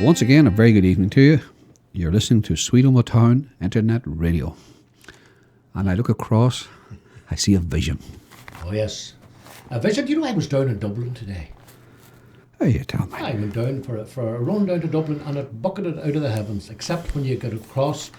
Once again, a very good evening to you. You're listening to Sweet Omagh Town Internet Radio. And I look across, I see a vision. Oh, yes. A vision. You know, I was down in Dublin today. Oh, you tell me. I went down for a run down to Dublin, and it bucketed out of the heavens, except when you get across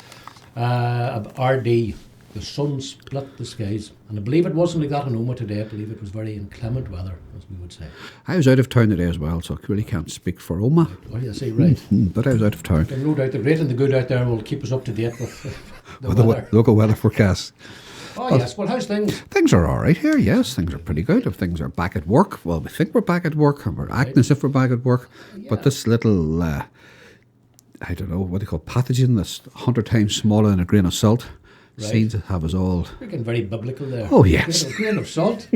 RD. The sun split the skies. And I believe it wasn't like that in Omagh today. I believe it was very inclement weather, as we would say. I was out of town today as well, so I really can't speak for Omagh. Oh, you see, right. But I was out of town. And no doubt the great and the good out there will keep us up to date with the weather. The local weather forecast. Oh, yes. Well, how's things? Things are all right here, yes. Things are pretty good. If things are back at work, well, we think we're back at work, and we're acting as if we're back at work. Yeah. But this little, I don't know, what they call pathogen that's 100 times smaller than a grain of salt, seems to have us all. You're getting very biblical there. Oh, yes. A grain of salt.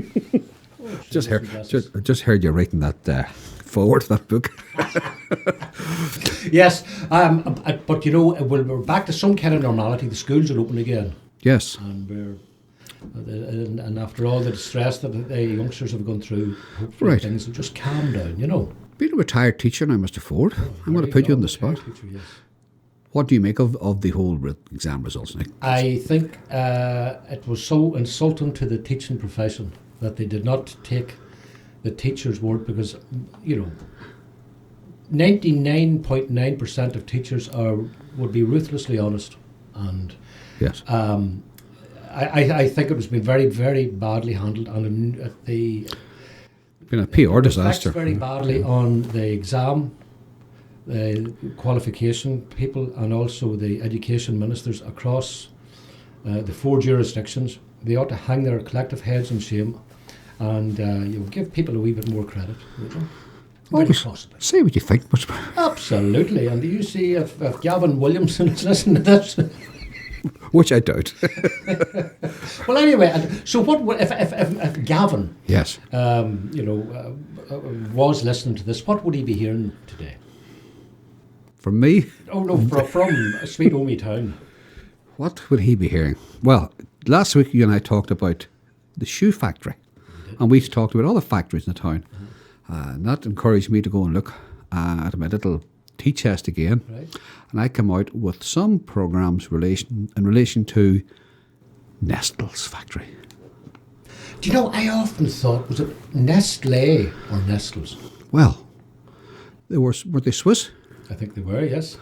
Just heard you writing that forward to that book. Yes, but you know, we're back to some kind of normality. The schools are open again. Yes. And after all the distress that the youngsters have gone through, hopefully things will just calm down, you know. Being a retired teacher now, Mr. Ford, I'm going to put you on the spot. Teacher, yes. What do you make of the whole exam results, Nick? I think it was so insulting to the teaching profession that they did not take the teacher's word, because, you know, 99.9% of teachers would be ruthlessly honest, and yes, I think it was been very, very badly handled, and been a PR disaster. Very badly on the exam, the qualification people, and also the education ministers across the 4 jurisdictions. They ought to hang their collective heads in shame, and you give people a wee bit more credit. You know? Possibly. Say what you think. Absolutely. And do you see if Gavin Williamson is listening to this? Which I doubt. Well, anyway, so what if Gavin, yes, was listening to this? What would he be hearing today? From me? Oh no, from Sweet Omagh Town. What would he be hearing? Well, last week you and I talked about the shoe factory, and we talked about all the factories in the town. And that encouraged me to go and look at my little tea chest again. Right. And I come out with some programmes in relation to Nestles factory. Do you know, I often thought, was it Nestlé or Nestles? Well, were they Swiss? I think they were, yes.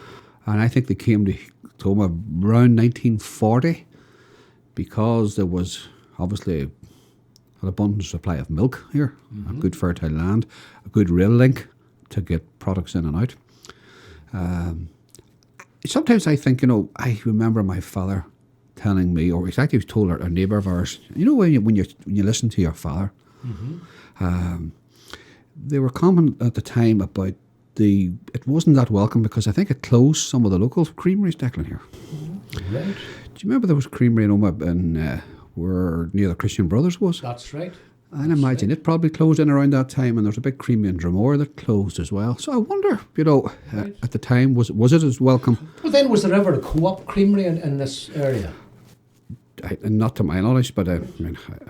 And I think they came to Omagh around 1940 because there was obviously an abundant supply of milk here, a good fertile land, a good rail link to get products in and out. Sometimes I think, you know, I remember my father telling me, or exactly he told a neighbour of ours, you know, when you listen to your father, they were commenting at the time about it wasn't that welcome because I think it closed some of the local creameries, Declan, here. Right. Do you remember there was a creamery in Omagh where near the Christian Brothers was? That's right. And I imagine it probably closed in around that time, and there was a big creamery in Dromore that closed as well. So I wonder, you know, at the time, was it as welcome? Well, then, was there ever a co-op creamery in this area? Not to my knowledge, but I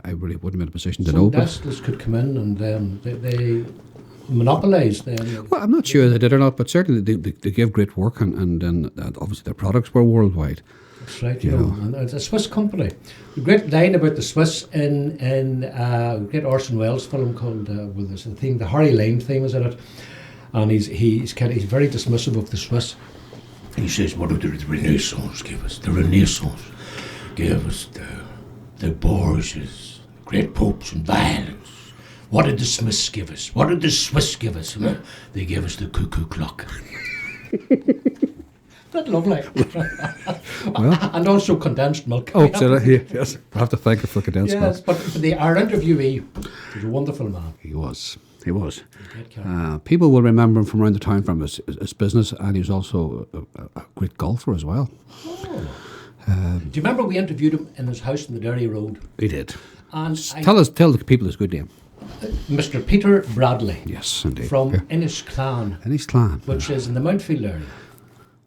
really wouldn't be in a position to know. Nestles could come in and they monopolised them. Well, I'm not sure they did or not, but certainly they gave great work, and obviously their products were worldwide. That's right, you know. And it's a Swiss company. The great line about the Swiss in great Orson Welles film called there's a theme, the Harry Lane theme is in it, and he's very dismissive of the Swiss. He says, "What did the Renaissance give us? The Renaissance gave us the Borgias, great popes and violence. What did the Smiths give us? What did the Swiss give us? They gave us the cuckoo clock." That's lovely. Well, and also condensed milk. Oh, yes. I have to thank you for condensed milk. Yes, but our interviewee was a wonderful man. He was. People will remember him from around the town from his business, and he was also a great golfer as well. Oh. Do you remember we interviewed him in his house in the Derry Road? We did. And tell the people his good name. Mr. Peter Bradley. Yes, indeed. From Innisclan. Innisclan. Which is in the Mountfield area.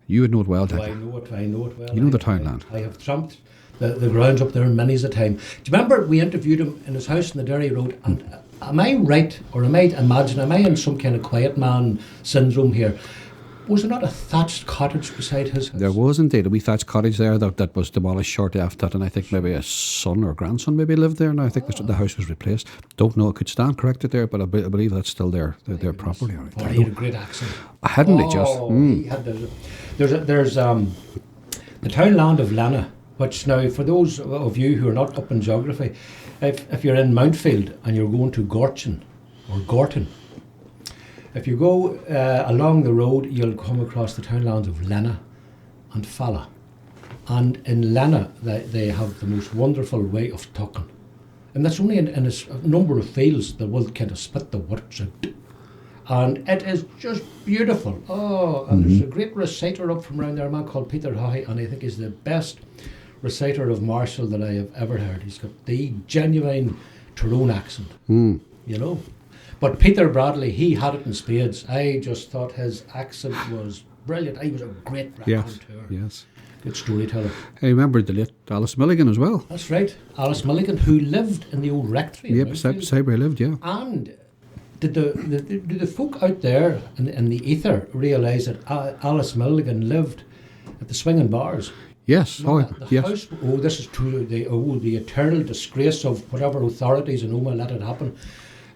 You would know it well, Dad. I know it well. You know the townland. I have tramped the grounds up there many's a time. Do you remember we interviewed him in his house in the Derry Road? And am I right, or am I in some kind of quiet man syndrome here? Was there not a thatched cottage beside his house? There was indeed a wee thatched cottage there that was demolished shortly after that, and I think maybe a son or grandson maybe lived there. Now I think the house was replaced. Don't know, I could stand corrected there, but I believe that's still there. Their property. Oh, he had a great accent. Hadn't he just? He had there's the townland of Lana, which now, for those of you who are not up in geography, if you're in Mountfield and you're going to Gortin or Gorton, if you go along the road, you'll come across the townlands of Lana and Fala. And in Lana, they have the most wonderful way of talking. And that's only in a number of fields that will kind of spit the words out. And it is just beautiful. Oh, and there's a great reciter up from around there, a man called Peter Haughey, and I think he's the best reciter of Marshall that I have ever heard. He's got the genuine Tyrone accent, you know. But Peter Bradley, he had it in spades. I just thought his accent was brilliant. He was a great raconteur. Yes. Good storyteller. I remember the late Alice Milligan as well. That's right. Alice Milligan, who lived in the old rectory. Yeah, beside where I lived, yeah. And did the folk out there in the ether realise that Alice Milligan lived at the Swinging Bars? Yes. The house. Oh, this is true. The eternal disgrace of whatever authorities in Omagh let it happen.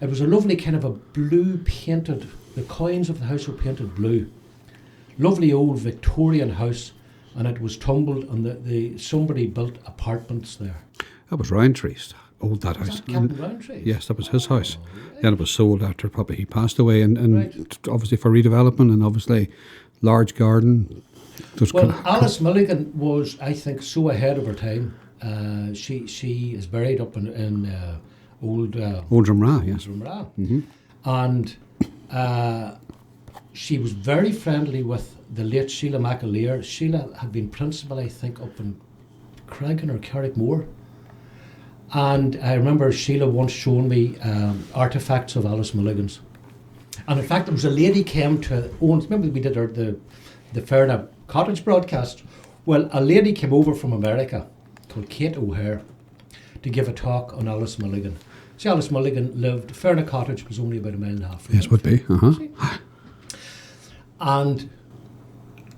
It was a lovely kind of a blue painted. The coins of the house were painted blue. Lovely old Victorian house, and it was tumbled. And somebody built apartments there. That was Roundtree's. That house. Captain Roundtree? Yes, that was his house. Then it was sold after probably he passed away, and obviously for redevelopment, and obviously large garden. Alice Milligan was, I think, so ahead of her time. She is buried up in Old Drumrah, yes. Drumrah. And she was very friendly with the late Sheila McAleer. Sheila had been principal, I think, up in Craigin or Carrickmore. And I remember Sheila once showing me artefacts of Alice Milligan's. And in fact, there was a lady came to own. Remember we did the Ferna Cottage broadcast? Well, a lady came over from America called Kate O'Hare to give a talk on Alice Milligan. See, Alice Milligan lived, Ferna Cottage was only about a mile and a half from Yes, would be. And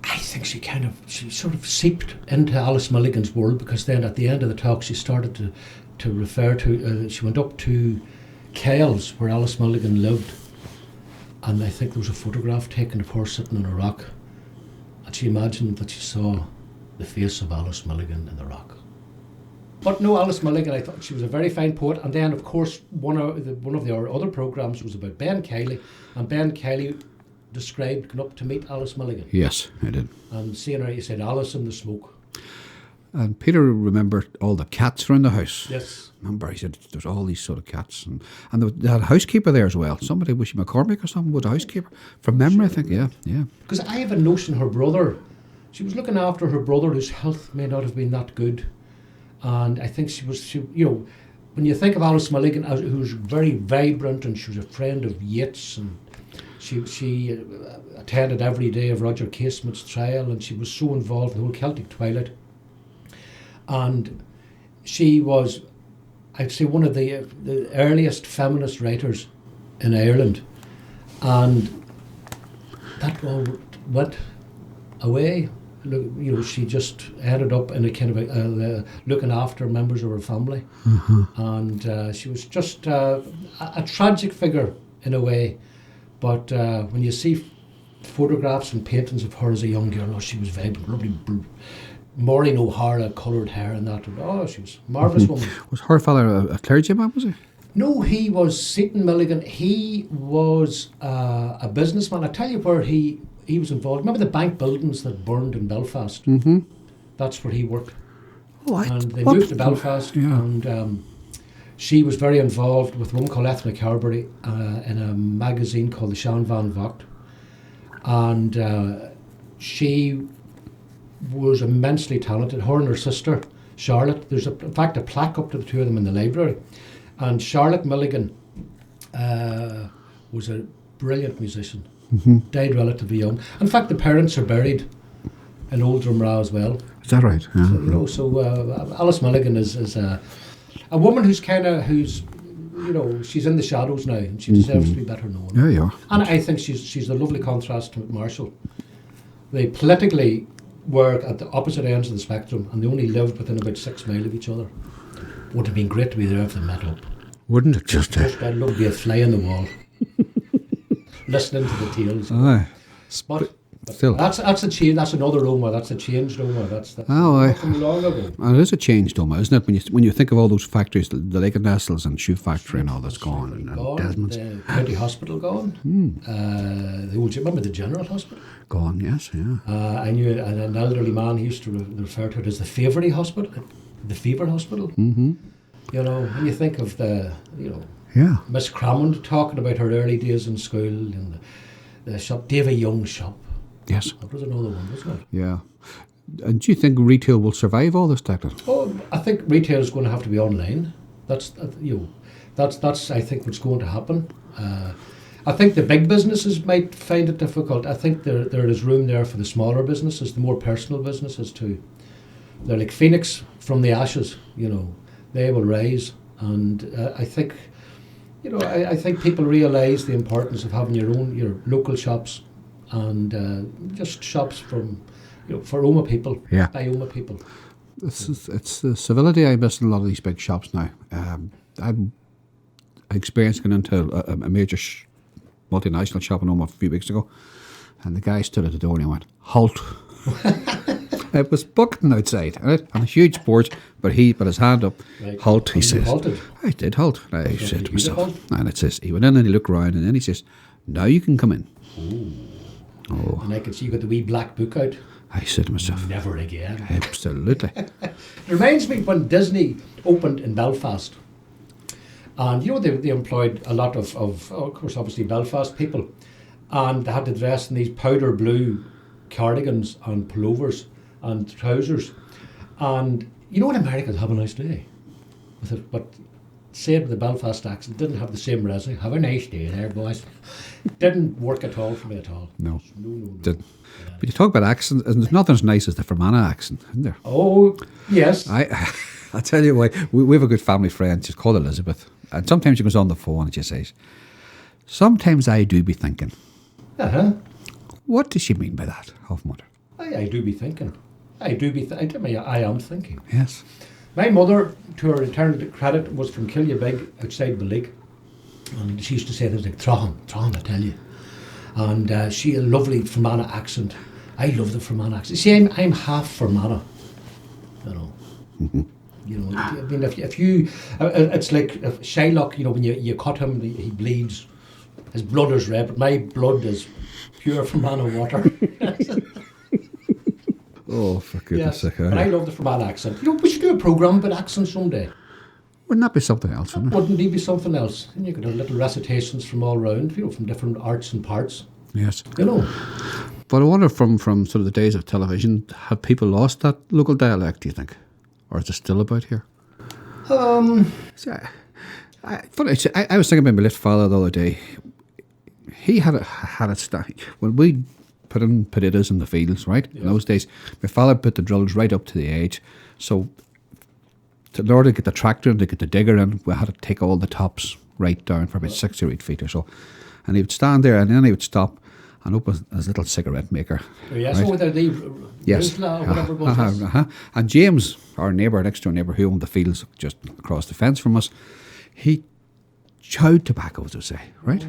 I think she sort of seeped into Alice Milligan's world, because then at the end of the talk she started to refer to, she went up to Cales where Alice Milligan lived, and I think there was a photograph taken of her sitting on a rock, and she imagined that she saw the face of Alice Milligan in the rock. But no, Alice Milligan, I thought she was a very fine poet. And then, of course, one of our other programmes was about Ben Kiley, and Ben Kiley described going up to meet Alice Milligan. Yes, I did. And seeing her, he said, Alice in the smoke. And Peter remembered all the cats around the house. Yes. Remember, he said there's all these sort of cats. And they had a housekeeper there as well. Somebody, was she McCormick or something, was a housekeeper? From memory, I think, yeah. Because I have a notion her brother, she was looking after her brother whose health may not have been that good. And I think she when you think of Alice Milligan, who was very vibrant, and she was a friend of Yeats, and she attended every day of Roger Casement's trial, and she was so involved in the whole Celtic Twilight. And she was, I'd say, one of the earliest feminist writers in Ireland. And that all went away. She just ended up in a kind of looking after members of her family. And she was just a tragic figure in a way. But when you see photographs and paintings of her as a young girl, she was vibrant, lovely blue. Maureen O'Hara, coloured hair and that. She was a marvellous woman. Was her father a clergyman, was he? No, he was Seaton Milligan. He was a businessman. I tell you where he was involved. Remember the bank buildings that burned in Belfast? That's where he worked. And they moved to Belfast, and she was very involved with a woman called Ethna Carberry in a magazine called the Shan Van Vogt. And she was immensely talented. Her and her sister, Charlotte, there's in fact a plaque up to the two of them in the library. And Charlotte Milligan was a brilliant musician. Died relatively young. In fact, the parents are buried in Old Drumrah as well. Is that right? Yeah. So Alice Milligan is a woman who's she's in the shadows now, and she deserves to be better known. Yeah, yeah. And I think she's a lovely contrast to Marshall. They politically were at the opposite ends of the spectrum, and they only lived within about 6 miles of each other. Would have been great to be there if they met up. Wouldn't it just? I'd love to be a fly on the wall, listening to the tales. Aye. But Still. that's a change. That's another Omagh. That's a changed Omagh. That's aye. from long ago. And it is a changed Omagh, isn't it? When you think of all those factories, the Lake of Nestles and shoe factory and all that's gone, and Desmond's The county hospital gone. The old, remember the general hospital? gone. Yes, yeah. I knew an elderly man who used to refer to it as the Fevery Hospital, the Fever Hospital. Mm-hmm. You know, when you think of Yeah. Miss Crammond talking about her early days in school and the shop, Davy Young's shop. Yes. That was another one, wasn't it? Yeah. And do you think retail will survive all this, Declan? Oh, I think retail is going to have to be online. That's I think what's going to happen. I think the big businesses might find it difficult. I think there is room there for the smaller businesses, the more personal businesses too. They're like Phoenix from the ashes. You know, they will rise, and I think, I think people realise the importance of having your local shops, and just shops from, for Omagh people, Yeah. by Omagh people. It's the civility I miss in a lot of these big shops now. I experienced going into a major multinational shop in Omagh a few weeks ago, and the guy stood at the door and he went, "Halt." It was bucketing outside, right? On a huge board, but he put his hand up, Right. "Halt," he And you says. halted? I did halt. I Okay, said to you myself, did halt? and it says, he went in and he looked around and then he says, "Now you can come in." Oh. And I could see you got the wee black book out. I said to myself, Never again. absolutely. It reminds me when Disney opened in Belfast. And they employed a lot of course, obviously Belfast people. And they had to dress in these powder blue cardigans and pullovers and trousers. And in Americans have a nice day with it, but said with the Belfast accent, didn't have the same resonance. Have a nice day there, boys. Didn't work at all for me at all. No. No. Didn't. But you talk about accents, and there's nothing as nice as the Fermanagh accent, isn't there? Oh, yes. I tell you why, we have a good family friend, she's called Elizabeth, and sometimes she goes on the phone and she says, "Sometimes I do be thinking." Uh-huh. What does she mean by that? I've wondered. I do be thinking. I am thinking. Yes. My mother, to her eternal credit, was from Killyabig, outside Balik. And she used to say things like, Tron, I tell you. And she had a lovely Fermanagh accent. I love the Fermanagh accent. See, I'm half Fermanagh. I mean, if you, it's like if Shylock, when you cut him, he bleeds. His blood is red, but my blood is pure Fermanagh water. Oh, for goodness sake. But I love the Fermanagh accent. We should do a programme about accents someday. Wouldn't that be something else, wouldn't it? Wouldn't it be something else? And you could have little recitations from all round, from different arts and parts. Yes. But I wonder from sort of the days of television, have people lost that local dialect, do you think? Or is it still about here? See, I was thinking about my late father the other day. He had a style. When we put in potatoes in the fields, right? Yeah. In those days, my father put the drills right up to the edge. So in order to get the tractor and to get the digger in, we had to take all the tops right down for about 6 or 8 feet or so. And he would stand there and then he would stop and open his little cigarette maker. Yes, right? Yes. Whatever it was. And James, our neighbour, next door neighbour, who owned the fields just across the fence from us, he chowed tobacco, as I say, right?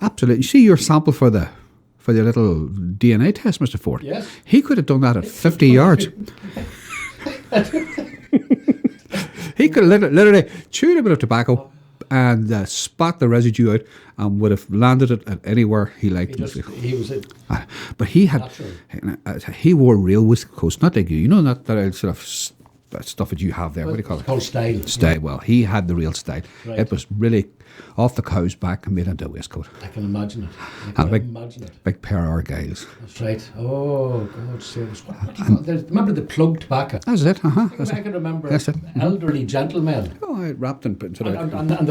Absolutely. You see your sample for your little DNA test, Mr. Ford? Yes. He could have done that at 50 yards. He could have literally chewed a bit of tobacco and spat the residue out and would have landed it at anywhere he liked. But he wore real waistcoats, not like you. You know that sort of that stuff that you have there. What do you call it? It's called style. Style. Yeah. Well, he had the real style. Right. It was really off the cow's back and made into a waistcoat. I can imagine it. And big pair of Argyles. That's right. Oh, God, serious. What do you call it? Remember the plug tobacco? That's it. I can remember elderly gentlemen. Oh, I wrapped and put into and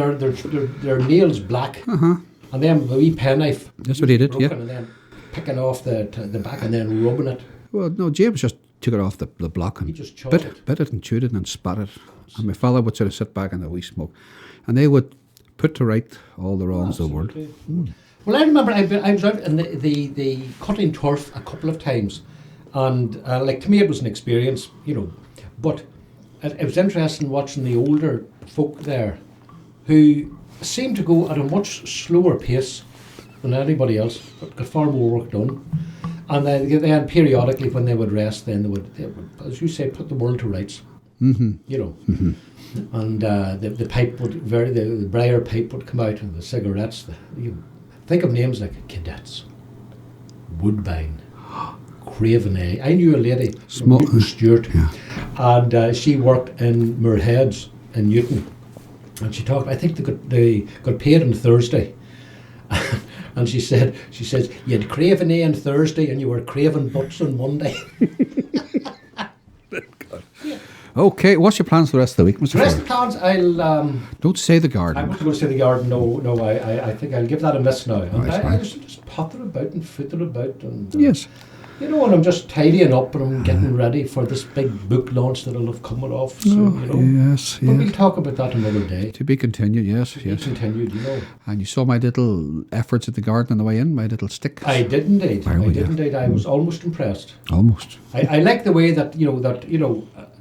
their nails black. And then a wee penknife. That's what he did, yeah. And then picking off the back and then rubbing it. Well, no, James just took it off the block and bit it and chewed it and spat it. And my father would sort of sit back in the wee smoke. And they would put to right all the wrongs of the world. Well, I remember I was out in the cutting turf a couple of times, and like to me it was an experience, you know. But it was interesting watching the older folk there, who seemed to go at a much slower pace than anybody else, but got far more work done. And then periodically, when they would rest, then they would, as you say, put the world to rights. Mm-hmm. You know. Mm-hmm. And the pipe would the briar pipe would come out, and the cigarettes. You think of names like Cadets, Woodbine, Cravenay. I knew a lady, Newton Stewart, yeah. and she worked in Muirheads in Newton, and she talked. I think they got paid on Thursday, and she says you had Cravenay on Thursday, and you were craving butts on Monday. Okay, what's your plans for the rest of the week, Mr. The rest of Ford? the plans, I'll... Don't say the garden. I wasn't going to say the garden, no, I think I'll give that a miss now. And Right, I just potter about and footer about. And, Yes. You know, and I'm just tidying up and I'm getting ready for this big book launch that'll have coming off. So, you know. Yes, But we'll yes. talk about that another day. To be continued, yes, To be yes. continued, you know. And you saw my little efforts at the garden on the way in, my little stick. I did indeed. Where were you? I was almost impressed. Almost. I like the way that,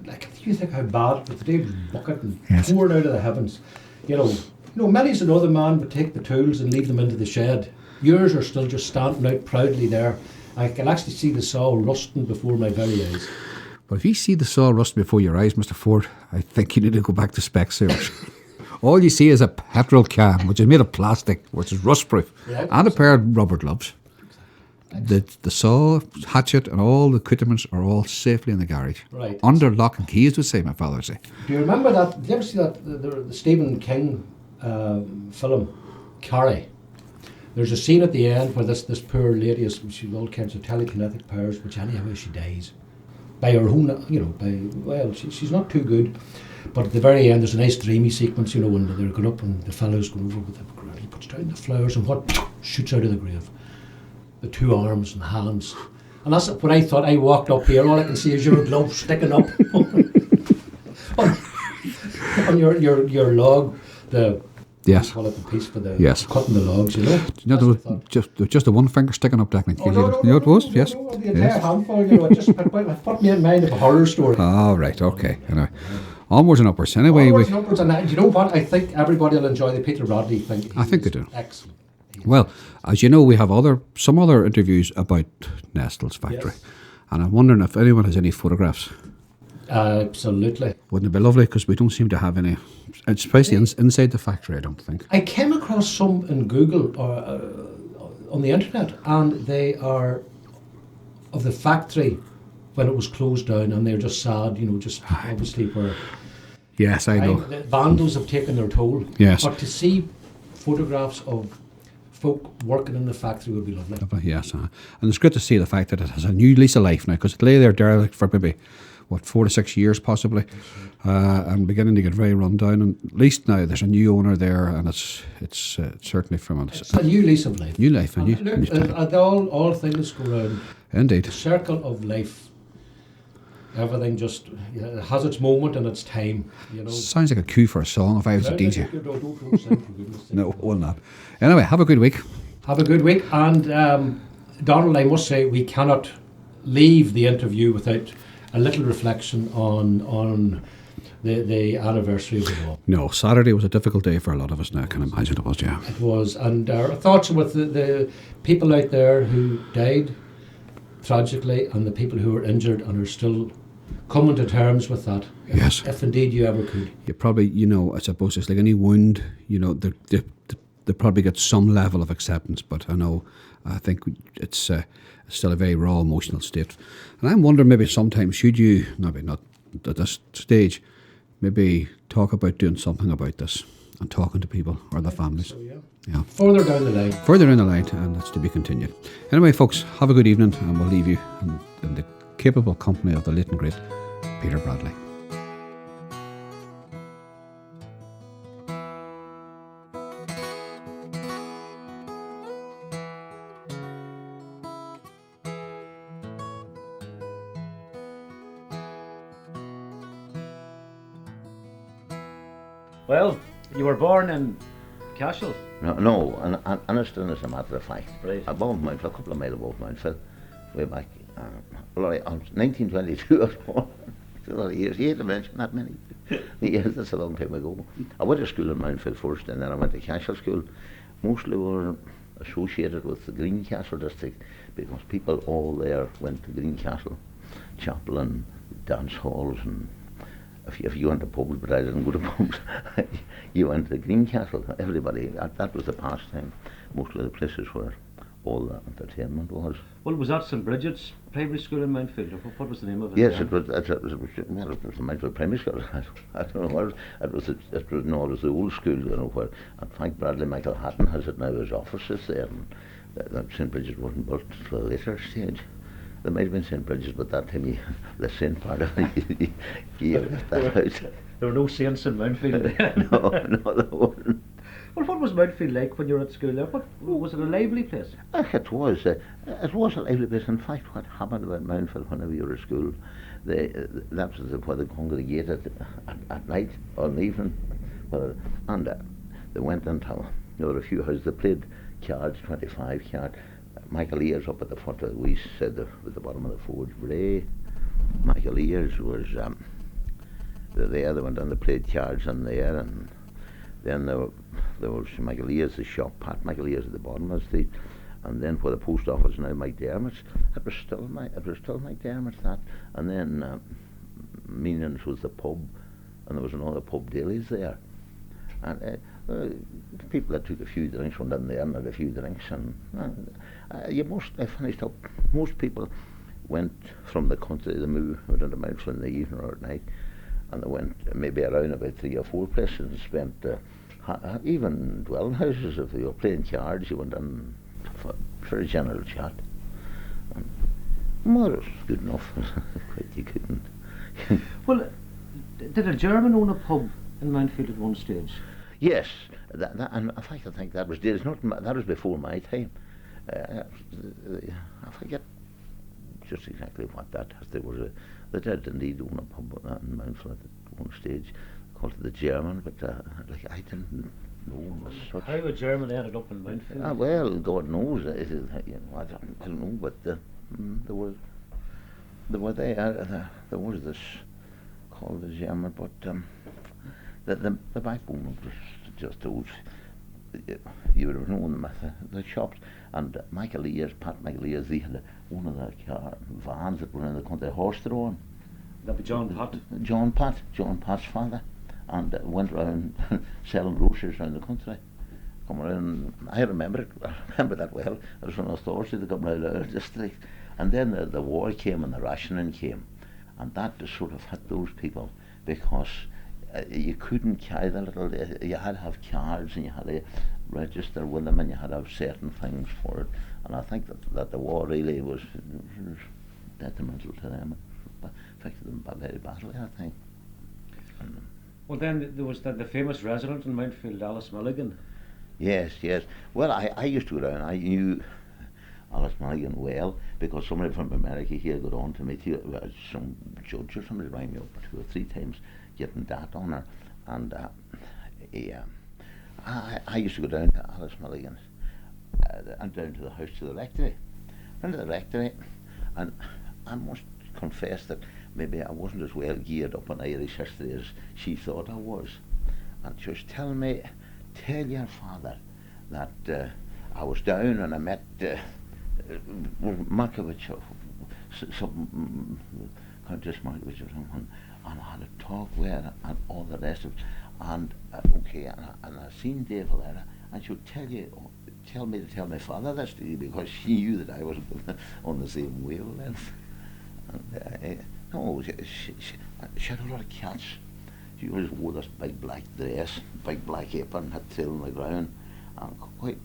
like, you think how bad, but today was bucket and Yes. poured out of the heavens. You know, many's another man would take the tools and leave them into the shed. Yours are still just standing out proudly there. I can actually see the saw rusting before my very eyes. But if you see the saw rust before your eyes, Mr. Ford, I think you need to go back to Specsavers. All you see is a petrol can, which is made of plastic, which is rust-proof, Yeah, and a pair of rubber gloves. The saw, hatchet, and all the accoutrements are all safely in the garage. Right. Under lock and keys, would say, my father would say. Do you remember that? Did you ever see that the Stephen King film, Carrie? There's a scene at the end where this poor lady has she's all kinds of telekinetic powers, which anyhow she dies by her own, she's not too good. But at the very end, there's a nice dreamy sequence, you know, when they're going up and the fellow's going over with the grave. He puts down the flowers and what shoots out of the grave? The two arms and hands. And that's when I thought I walked up here, all I can see is your glove sticking up on your log, Yes. call it the piece for the Yes. cutting the logs, you know. You know, there was just a one finger sticking up, technically. You know it was? Yes. The entire Yes. handful, you know, it put me in mind of a horror story. All right, okay. Anyway, onwards and upwards. Anyway, Onwards and upwards, and you know what? I think everybody will enjoy the Peter Rodney thing. I think they do. Excellent. well, as you know, we have some other interviews about Nestles factory. Yes. And I'm wondering if anyone has any photographs. Absolutely. Wouldn't it be lovely? Because we don't seem to have any, especially inside the factory, I don't think. I came across some in Google or on the internet, and they are of the factory when it was closed down, and they're just sad, you know, just obviously where Yes, I know. the vandals have taken their toll. Yes. But to see photographs of folk working in the factory would be lovely. Yes, and it's good to see the fact that it has a new lease of life now, because it lay there derelict for maybe 4 to 6 years possibly, and beginning to get very run down. And at least now there's a new owner there, and it's certainly from It's a new lease of life. new life, a And new, look, new time. all things go round. Indeed. The circle of life. Everything just it has its moment and its time. You know. Sounds like a cue for a song if I was a DJ. Don't sing, for goodness sake. No, will not. Anyway, have a good week. Have a good week, and Donald, I must say we cannot leave the interview without a little reflection on the anniversary of the war. No, Saturday was a difficult day for a lot of us now, I can imagine it was, yeah. It was, and our thoughts with the people out there who died tragically, and the people who were injured and are still coming to terms with that. Yes. If indeed you ever could. You probably, I suppose it's like any wound, they probably get some level of acceptance, but I think it's still a very raw emotional state. And I'm wondering maybe sometimes should you, maybe not at this stage, maybe talk about doing something about this and talking to people or their families. So, yeah. Yeah. Further down the line. Further in the line, and that's to be continued. Anyway, folks, have a good evening, and we'll leave you in the capable company of the late and great Peter Bradley. Well, you were born in Cashel? No, Innisclan as a matter of fact. Right. Above Mountfield, a couple of miles above Mountfield, way back. Well, on 1922, I was born. It's a lot of years. You hate to mention that many years. That's a long time ago. I went to school in Mountfield first, and then I went to Cashel School. Mostly were associated with the Greencastle district because people all there went to Greencastle, chapel and dance halls, and if you went to pubs, but I didn't go to pubs, you went to Greencastle. Everybody, that was the pastime. Mostly the places where all the entertainment was. Well, was that St Bridget's Primary School in Mountfield? What was the name of it? Yes, it was the Mountfield Primary School. I don't know, it was the old school, you know, where, in fact, Bradley Michael Hatton has it now as offices there, and St Bridget's wasn't built till a later stage. There might have been St Bridget's, but that time the Saint part of it, gave that out. There were no saints in Mountfield. No, there weren't. Well, what was Mountfield like when you were at school there? What was it, a lively place? It was a lively place. In fact, what happened about Mountfield whenever you were at school, that was where they congregated at night or in the evening, and they went into, there were a few houses. They played cards, 25 cards. Michael Ears up at the front of the, we said at the bottom of the forge, Ray. Michael Ears was there. They went down, they played cards in there, and then there was Michael Ears, the shop, Pat Michael Ears at the bottom of the street, and then for the post office now Mike Dermott's. It was still Mike Dermott's, that, and then Meanings was the pub, and there was another pub dailies there, and people that took a few drinks went in there and had a few drinks, and I finished up. Most people went from the country, they moved into Mountfield in the evening or at night, and they went maybe around about 3 or 4 places and spent even dwelling houses. If you were playing cards, you went in for a general chat. Well, it was good enough. You couldn't. Well, did a German own a pub in Mountfield at one stage? Yes, and in fact I think that was that was before my time. I forget just exactly what that was. They did indeed own a pub in Mountfield at one stage, called it the German, but I didn't know as such. How a German ended up in Mountfield? Well, God knows. I don't know, but there were there was this called the German, but the backbone was just those. You would have known them, the shops, and Michael Ears, Pat Michael Ears, they had one of the vans that were in the country, horse drawn. That'd be John Pat? John Pat's father, and went around selling groceries around the country. Come around, I remember it, I remember that well. It was on a Thursday, they come around our district, and then the war came and the rationing came, and that just sort of hit those people, because you couldn't carry the little, you had to have cards and you had to register with them and you had to have certain things for it, and I think that the war really was detrimental to them. It affected them very badly, I think. Well, then there was the famous resident in Mountfield, Alice Milligan. Yes. Well, I used to go down. I knew Alice Milligan well because somebody from America here got on to me. Some judge or somebody rang me up 2 or 3 times getting that on her, and I used to go down to Alice Milligan's and down to the house to the rectory, and I must confess that maybe I wasn't as well geared up on Irish history as she thought I was, and she was telling me, tell your father that I was down and I met Markovich, Countess Markovich or someone, and I had a talk with her and all the rest of it, and and I seen Dave there, and she would tell me to tell my father this to you, because she knew that I was on the same wavelength. And, no, she had a lot of cats. She always wore this big black dress, big black apron, had tail on the ground, and quite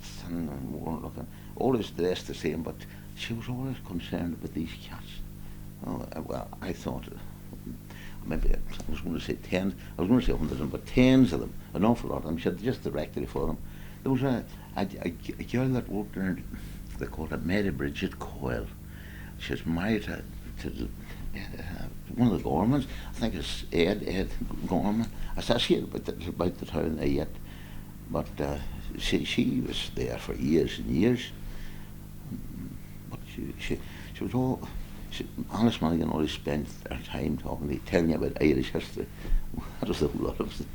thin and worn looking. Always dressed the same, but she was always concerned about these cats. Oh, well, I thought maybe I was going to say 10. I was going to say 100 of them, but 10s of them, an awful lot of them. She had just the rectory for them. There was a girl that worked there. They called her Mary Bridget Coyle. She was married to one of the Gormans. I think it's Ed Gorman. Associated about the town there yet. But she was there for years and years. But she was all. Alice Mulligan always spent her time telling you about Irish history. That was a whole lot of it.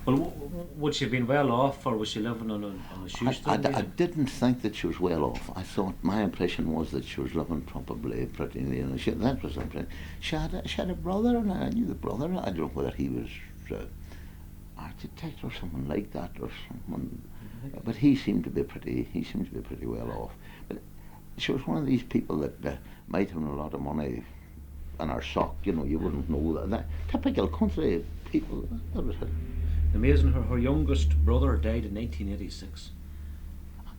Well, would she have been well off, or was she living on a shoestring? I didn't think that she was well off. I thought, my impression was that she was living probably pretty near. That was the impression. She had a brother, and I knew the brother. I don't know whether he was architect or someone like that, or someone. But he seemed to be pretty well off. But she was one of these people that might have a lot of money in her sock. You know, you wouldn't know that. Typical country people. That was it. Amazing. Her youngest brother died in 1986.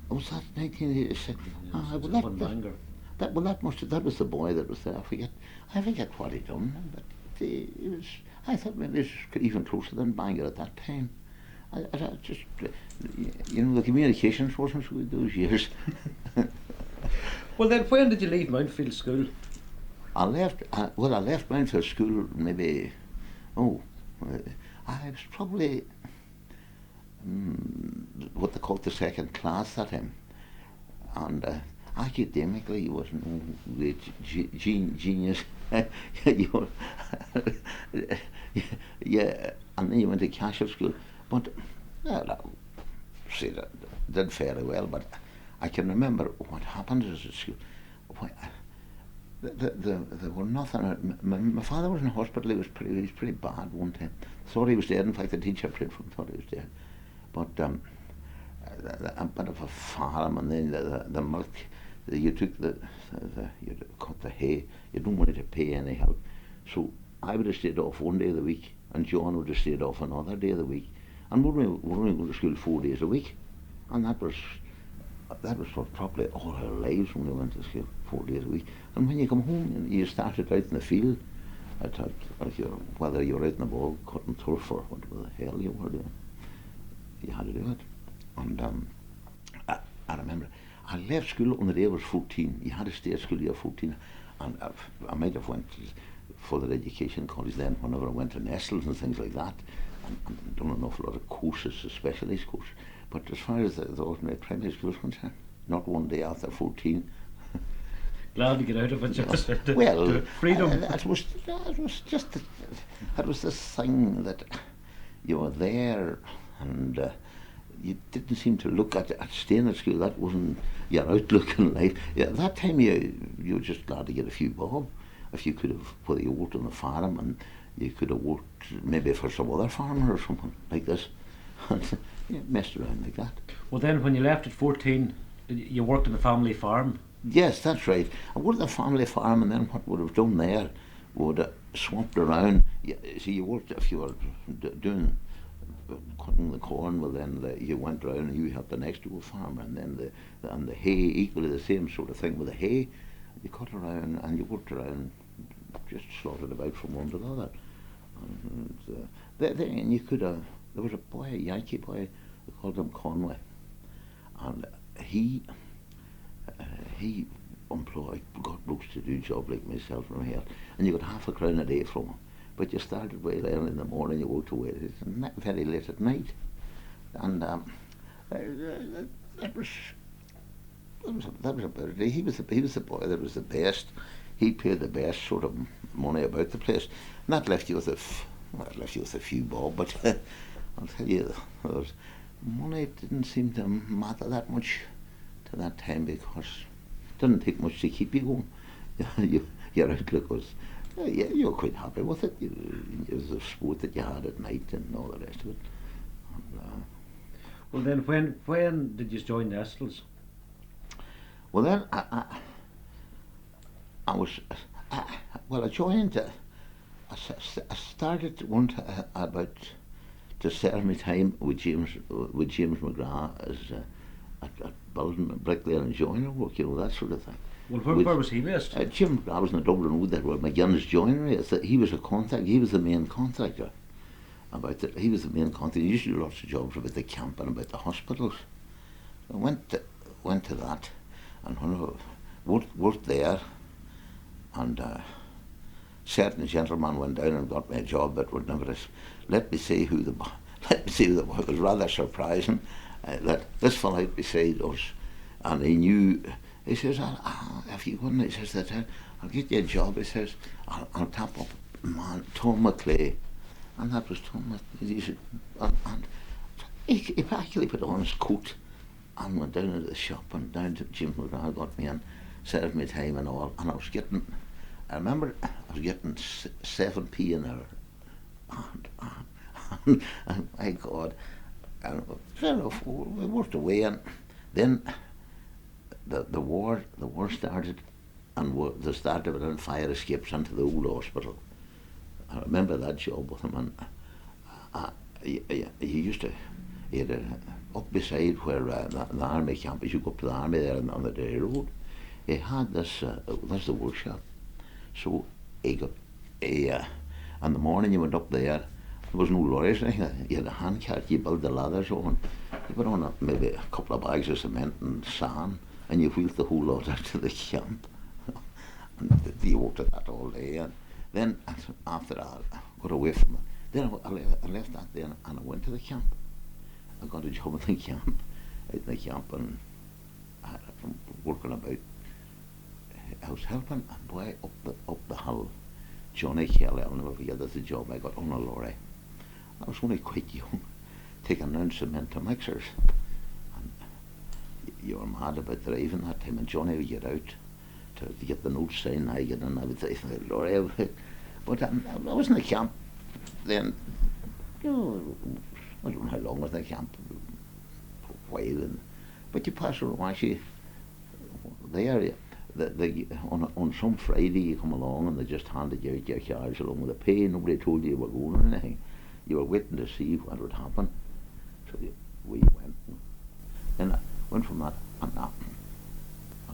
Was that 1986? That was the boy that was there. I forget what he done, but I thought maybe it was even closer than Bangor at that time. I just, the communications wasn't so good those years. Well, then, when did you leave Mountfield School? I left Mountfield School maybe, I was probably what they called the second class at him. And academically, he wasn't no great genius. Yeah, and then you went to Cashel School. But, that did fairly well, but I can remember what happened at the school. There were nothing. My father was in hospital. He was pretty bad one time. Thought he was dead. In fact, the teacher prayed for him. Thought he was dead. But a bit of a farm, and then the milk. You took you cut the hay. You don't want to pay any help. So I would have stayed off one day of the week, and John would have stayed off another day of the week, and we're only going to school 4 days a week, and that was for probably all our lives when we went to school 4 days a week. And when you come home, you started out in the field, whether you were out in the ball cutting turf or whatever the hell you were doing, you had to do it. And I remember I left school on the day I was 14. You had to stay at school till you were 14, and I might have went to further education college then whenever I went to Nestles and things like that, and done an awful lot of courses, specialist courses. But as far as the ordinary primary school is concerned, not one day after 14. Glad to get out of it, just well, freedom. It was this thing that you were there, and you didn't seem to look at staying at school. That wasn't your outlook in life. Yeah, at that time you were just glad to get a few bob. If you could have, whether you worked on the farm, and you could have worked maybe for some other farmer or something like this. Messed around like that. Well, then when you left at 14, you worked on the family farm. Yes, that's right. I worked at the family farm, and then what would have done there would have swamped around. See, you worked, if you were doing cutting the corn, well then you went around and you helped the next door farmer, and then the hay, equally the same sort of thing with the hay. You cut around and you worked around, just slotted about from one to the other. And then you could have. There was a boy, a Yankee boy, they called him Conway, and he got blokes to do a job like myself from here, and you got half a crown a day from him. But you started way early in the morning, you worked away very late at night, and that was about it. He was the boy that was the best. He paid the best sort of money about the place, and that left you with a few bob, but. I'll tell you, money didn't seem to matter that much to that time, because it didn't take much to keep you going. Your outlook was, you were quite happy with it. It was a sport that you had at night and all the rest of it. And, well, then when did you join Nestles? Well, then I joined. I started about to serve my time with James McGrath as at building, bricklayer and joiner work, that sort of thing. Well, where was he based? Jim McGrath was in the Dublin Road there where McGuinness Joinery is. He was he was the main contractor. He was the main contractor. He used to do lots of jobs about the camp and about the hospitals. So I went to that, and when I worked there, and certain gentleman went down and got me a job that would never let me say who let me see, it was rather surprising that this fellow out beside us, and he knew, he says, if you wouldn't, he says, that I'll get you a job, he says, I'll tap up man, Tom McClay. And that was Tom, he said, and he actually put on his coat and went down into the shop and down to Jim McGrath, got me and served me time and all, and I remember I was getting 7p an hour, and my God, and fair enough, we worked away, and then the war started, and they started with fire escapes into the old hospital. I remember that job with him, and he had up beside where the army camp is. You go up to the army there on the Derry Road. He had this. That's the workshop. So he got in the morning. You went up there. There was no lorries. You had a hand cart. You built the ladders on. You put on maybe a couple of bags of cement and sand, and you wheeled the whole lot out to the camp. And you worked at that all day. And then after that, I got away from it. Then I left that there and I went to the camp. I got a job at the camp, out in the camp, and I was working about. I was helping a boy up the hill, Johnny Kelly. I'll never forget, that's the job I got on a lorry. I was only quite young, taking down cement to mixers. And you were mad about driving that time, and Johnny would get out to get the notes signed. I get in, I would drive the lorry. But I was in the camp then, you know, I don't know how long I was in the camp, for a while, but you pass around, actually, there, on some Friday you come along and they just handed you out your cards along with a pay. Nobody told you were going or anything. You were waiting to see what would happen. So we went. Then I went from that, and I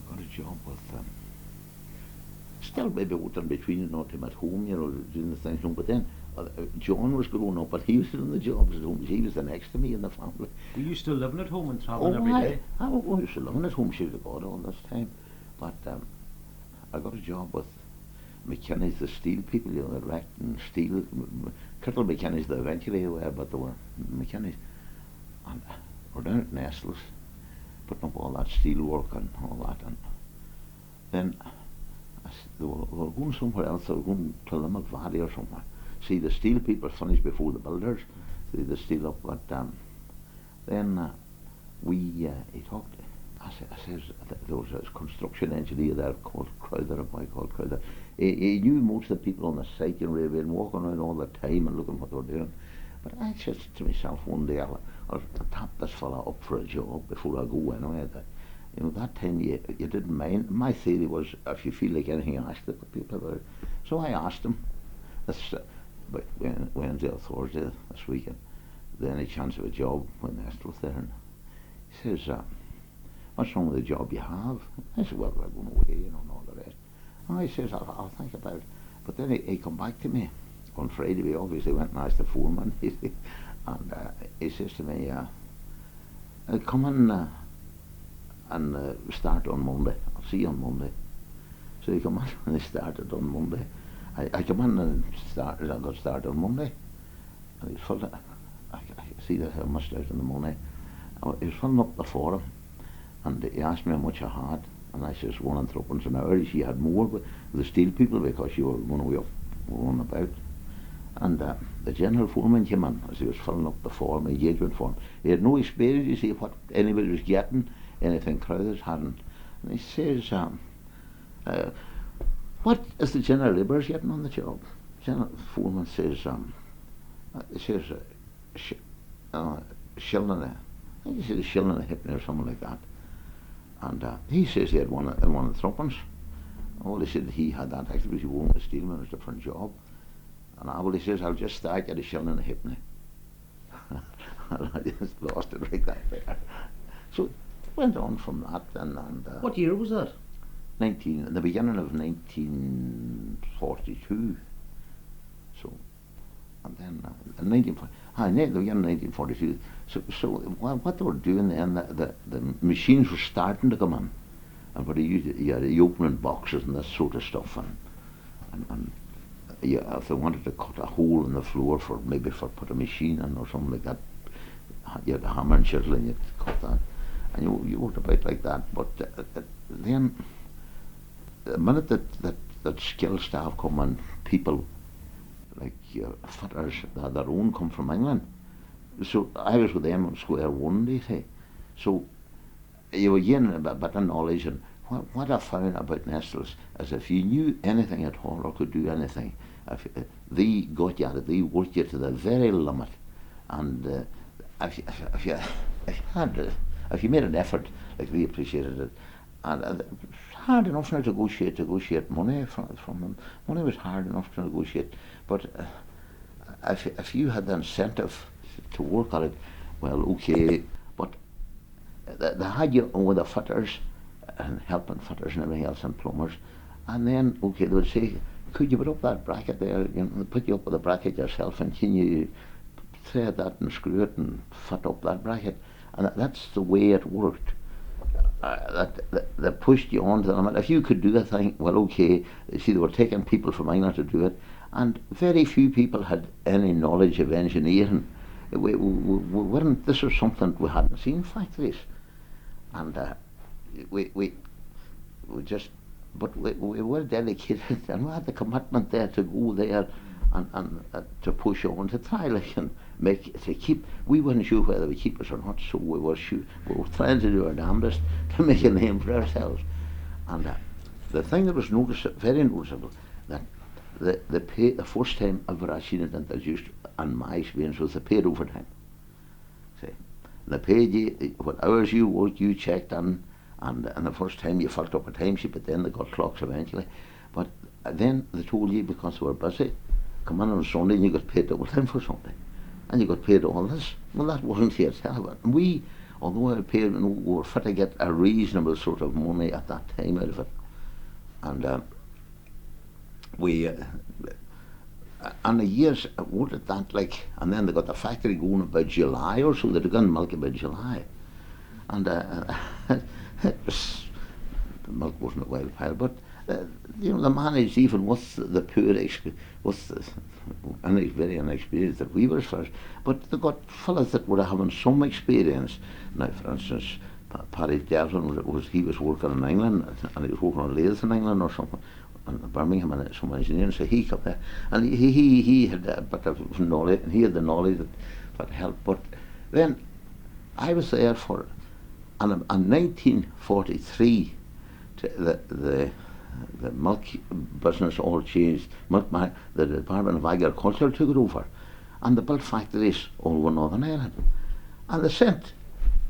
got a job with still maybe working between not him at home, you know, doing the things. But then John was growing up, and he was doing the jobs at home. He was the next to me in the family. Were you still living at home and travelling every day? I was still living at home, she was God all this time. But I got a job with McKinney's, the steel people, you know, erecting steel. Kettle McKinney's they eventually were, but they were McKinney's. And we're down at Nestles, putting up all that steel work and all that. And then they were going somewhere else. They were going to Limerick Valley or somewhere. See, the steel people finished before the builders. See, the steel up. But then he talked. I says there was a construction engineer there called Crowther, a boy called Crowther. He knew most of the people on the site, you know, they'd been walking around all the time and looking what they were doing. But I said to myself one day, I'll tap this fella up for a job before I go anyway. You know, that time you didn't mind. My theory was, if you feel like anything, ask the people about it. So I asked him, this Wednesday or Thursday this weekend, then any chance of a job when Nestles there. And he says, what's wrong with the job you have? I said, well, we're going away, you know, and all the rest. And he says, I'll think about it. But then he come back to me on Friday. We obviously went and asked the foreman. And he says to me, come in and start on Monday. I'll see you on Monday. So he come in and he started on Monday. I come in and I got started on Monday. And he was filling, I see that I missed out on the money. He was filling up the form. And he asked me how much I had, and I says 1 and 3 an hour. She had more with the steel people because you were going way up, going about. And the general foreman came in as he was filling up the form, engagement form. He had no experience, you see, what anybody was getting, anything Crowthers hadn't. And he says, what is the general labourers getting on the job? General foreman says, shilling I think he said a shilling and a halfpenny or something like that. And he says he had one of the threepence. Well, he said he had that actually because he won a steelman, a different job. And he says, I'll just start at a shilling and a halfpenny. And I just lost it right there. So it went on from that. And what year was that? In the beginning of 1942. So, and then in the beginning of 1942. So what they were doing then, the machines were starting to come in, and but you had the opening boxes and this sort of stuff, and if they wanted to cut a hole in the floor for put a machine in or something like that, you had a hammer and chisel and you'd cut that, and you worked about like that. But then the minute that skilled staff come and people like fitters that their own come from England, so I was with them on Square One, they say. So you were getting a bit of knowledge, and what I found about Nestles is if you knew anything at all or could do anything, if they got you at it, they worked you to the very limit, and if you made an effort, like they appreciated it, and it's hard enough now to negotiate money from them. Money was hard enough to negotiate, but if you had the incentive to work on it, well, okay, but they had you with the fitters and helping fitters and everything else and plumbers, and then okay, they would say, could you put up that bracket there? You know, they put you up with the bracket yourself, and can you thread that and screw it and fit up that bracket? And that's the way it worked. They pushed you on to the limit. If you could do a thing, well, okay. You see, they were taking people from England to do it, and very few people had any knowledge of engineering. We weren't. This was something we hadn't seen factories, and we just. But we were dedicated, and we had the commitment there to go there and to push on to try and keep. We weren't sure whether they would keep us or not, so we were trying to do our damnedest to make a name for ourselves. And the thing that was very noticeable, that the first time ever I seen it introduced, in my experience, was the paid overtime. See, they paid you what hours you worked, you checked in. And the first time you filled up a timesheet, but then they got clocks eventually. But then they told you, because they were busy, come in on Sunday and you got paid double time for Sunday. And you got paid all this. Well, that wasn't here to tell about. And we, although I paid, we were fit to get a reasonable sort of money at that time out of it. And and the years worked at that, like, and then they got the factory going about July or so. They began milk about July. And the milk wasn't a wild pile, but you know, they managed even with the poor very inexperienced that we were first. But they got fellas that were having some experience. Now, for instance, Paddy Devlin he was working in England, and he was working on lathes in England or something, in Birmingham, and some engineering. So he come there, and he had a bit of knowledge, and he had the knowledge that helped. But then I was there for. And in 1943, the milk business all changed. The Department of Agriculture took it over, and they built factories all over Northern Ireland. And they sent,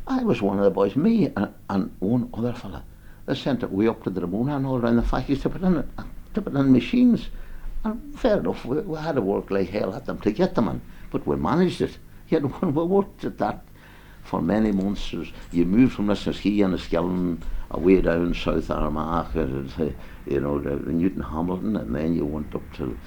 I was one of the boys, me and one other fella. They sent it way up to the Ramona and all around the factories to put in machines. And fair enough, we had to work like hell at them to get them in, but we managed it. You know, we worked at that for many months. You moved from Lisnaskea and Enniskillen away down South Armagh, you know, the Newton Hamilton, and then you went up till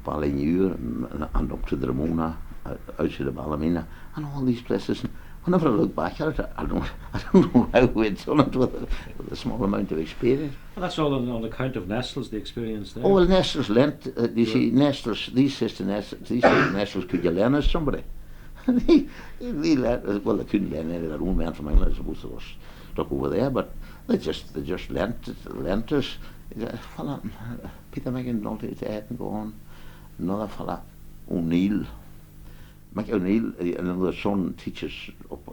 Ballynew and up to the Ramona, outside of Ballymena, and all these places. And whenever I look back at it, I don't know how we'd done it with a small amount of experience. Well, that's all on account of Nestles, the experience there. Oh, well, Nestles lent, you see, Nestles, these sisters Nestles, could you lend us somebody? they couldn't lend any of their own men from England. I suppose they were stuck over there, but they just lent us. A fella, Peter McInulty, dead and gone. Another fella, O'Neill. Mick O'Neill, and the son teaches.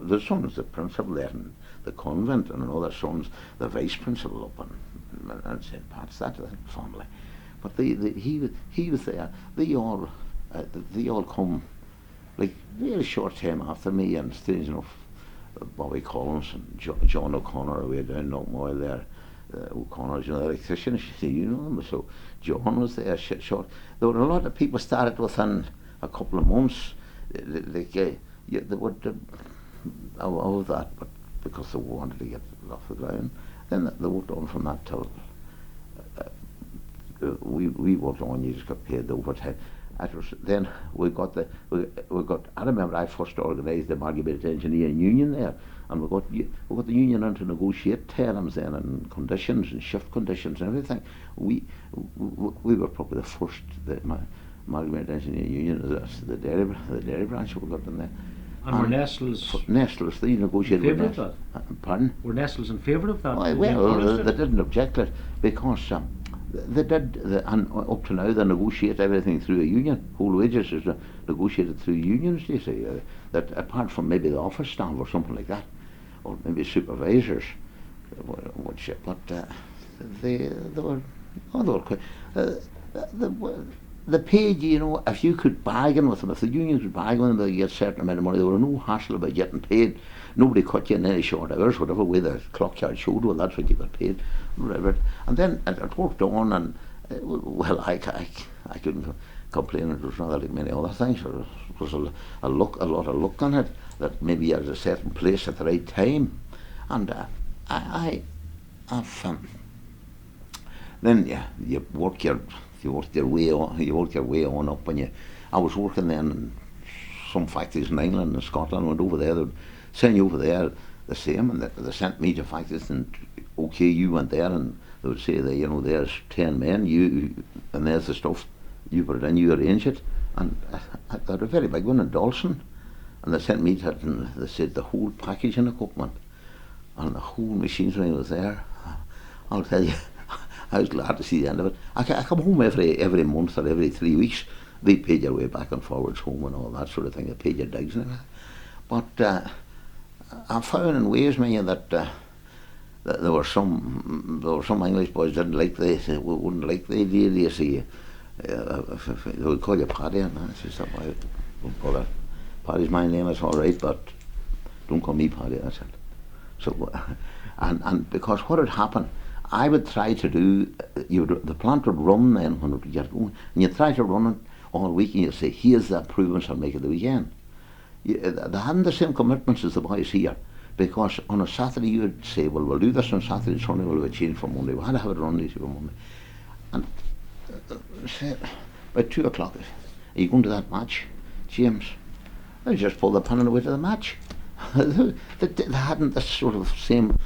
The son is the principal there in the convent, and another son's the vice principal up in St. Pat's. That family, but he was there. They all come. Like very short time after me, and strange enough, Bobby Collins and John O'Connor away down Knockmoyle there. O'Connor's, you know, the electrician, you know them. So John was there. Short. There were a lot of people started within a couple of months. They would of that, but because they wanted to get it off the ground, then they worked on from that till we worked on. You just got paid the overtime. Then we got I remember I first organised the Margate Engineering Union there, and we got the union in to negotiate terms then and conditions and shift conditions and everything. We were probably the first Margate Engineering Union, the dairy branch we got in there. And were Nestles Nestles, they negotiated in favour with of that. Pardon? Were Nestles in favour of that? Well, they didn't object to it because they did, and up to now they negotiate everything through a union. Whole wages is negotiated through unions, you see, that apart from maybe the office staff or something like that, or maybe supervisors, but they were quite, the paid, you know, if you could bargain with them, if the unions could bargain with them, they get a certain amount of money. There were no hassle about getting paid. Nobody cut you in any short hours, whatever way the clock yard showed, well, that's what you got paid, whatever. And then it worked on, and well, I couldn't complain. It was rather like many other things. There was a lot of luck on it, that maybe you're at a certain place at the right time, and then you work your way on up, and I was working then in some factories in England and Scotland. Went over there, they'd send you over there the same, and they sent me to factories, and okay, you went there, and they would say that, you know, there's 10 men, and there's the stuff, you put it in, you arrange it, and I had a very big one in Dawson, and they sent me to it, and they said the whole packaging equipment and the whole machinery was there. I'll tell you, I was glad to see the end of it. I come home every month or every 3 weeks. They paid your way back and forwards home and all that sort of thing. They paid your digs and everything. But I found in ways, man, that there were some English boys didn't like wouldn't like the idea. They say they would call you Paddy, and I said, "Stop, I won't bother. Paddy's my name. It's all right, but don't call me Paddy." That's it. So, and because what had happened, I would try to do, the plant would run then when it would get going, and you'd try to run it all week, and you'd say, here's the improvements I'll make at the weekend. They hadn't the same commitments as the boys here, because on a Saturday you would say, well, we'll do this on Saturday, Sunday we'll have a change for Monday. We had to have it run easy for Monday. And say, by 2 o'clock, are you going to that match, James? They just pulled the pin away to the match. they hadn't this sort of same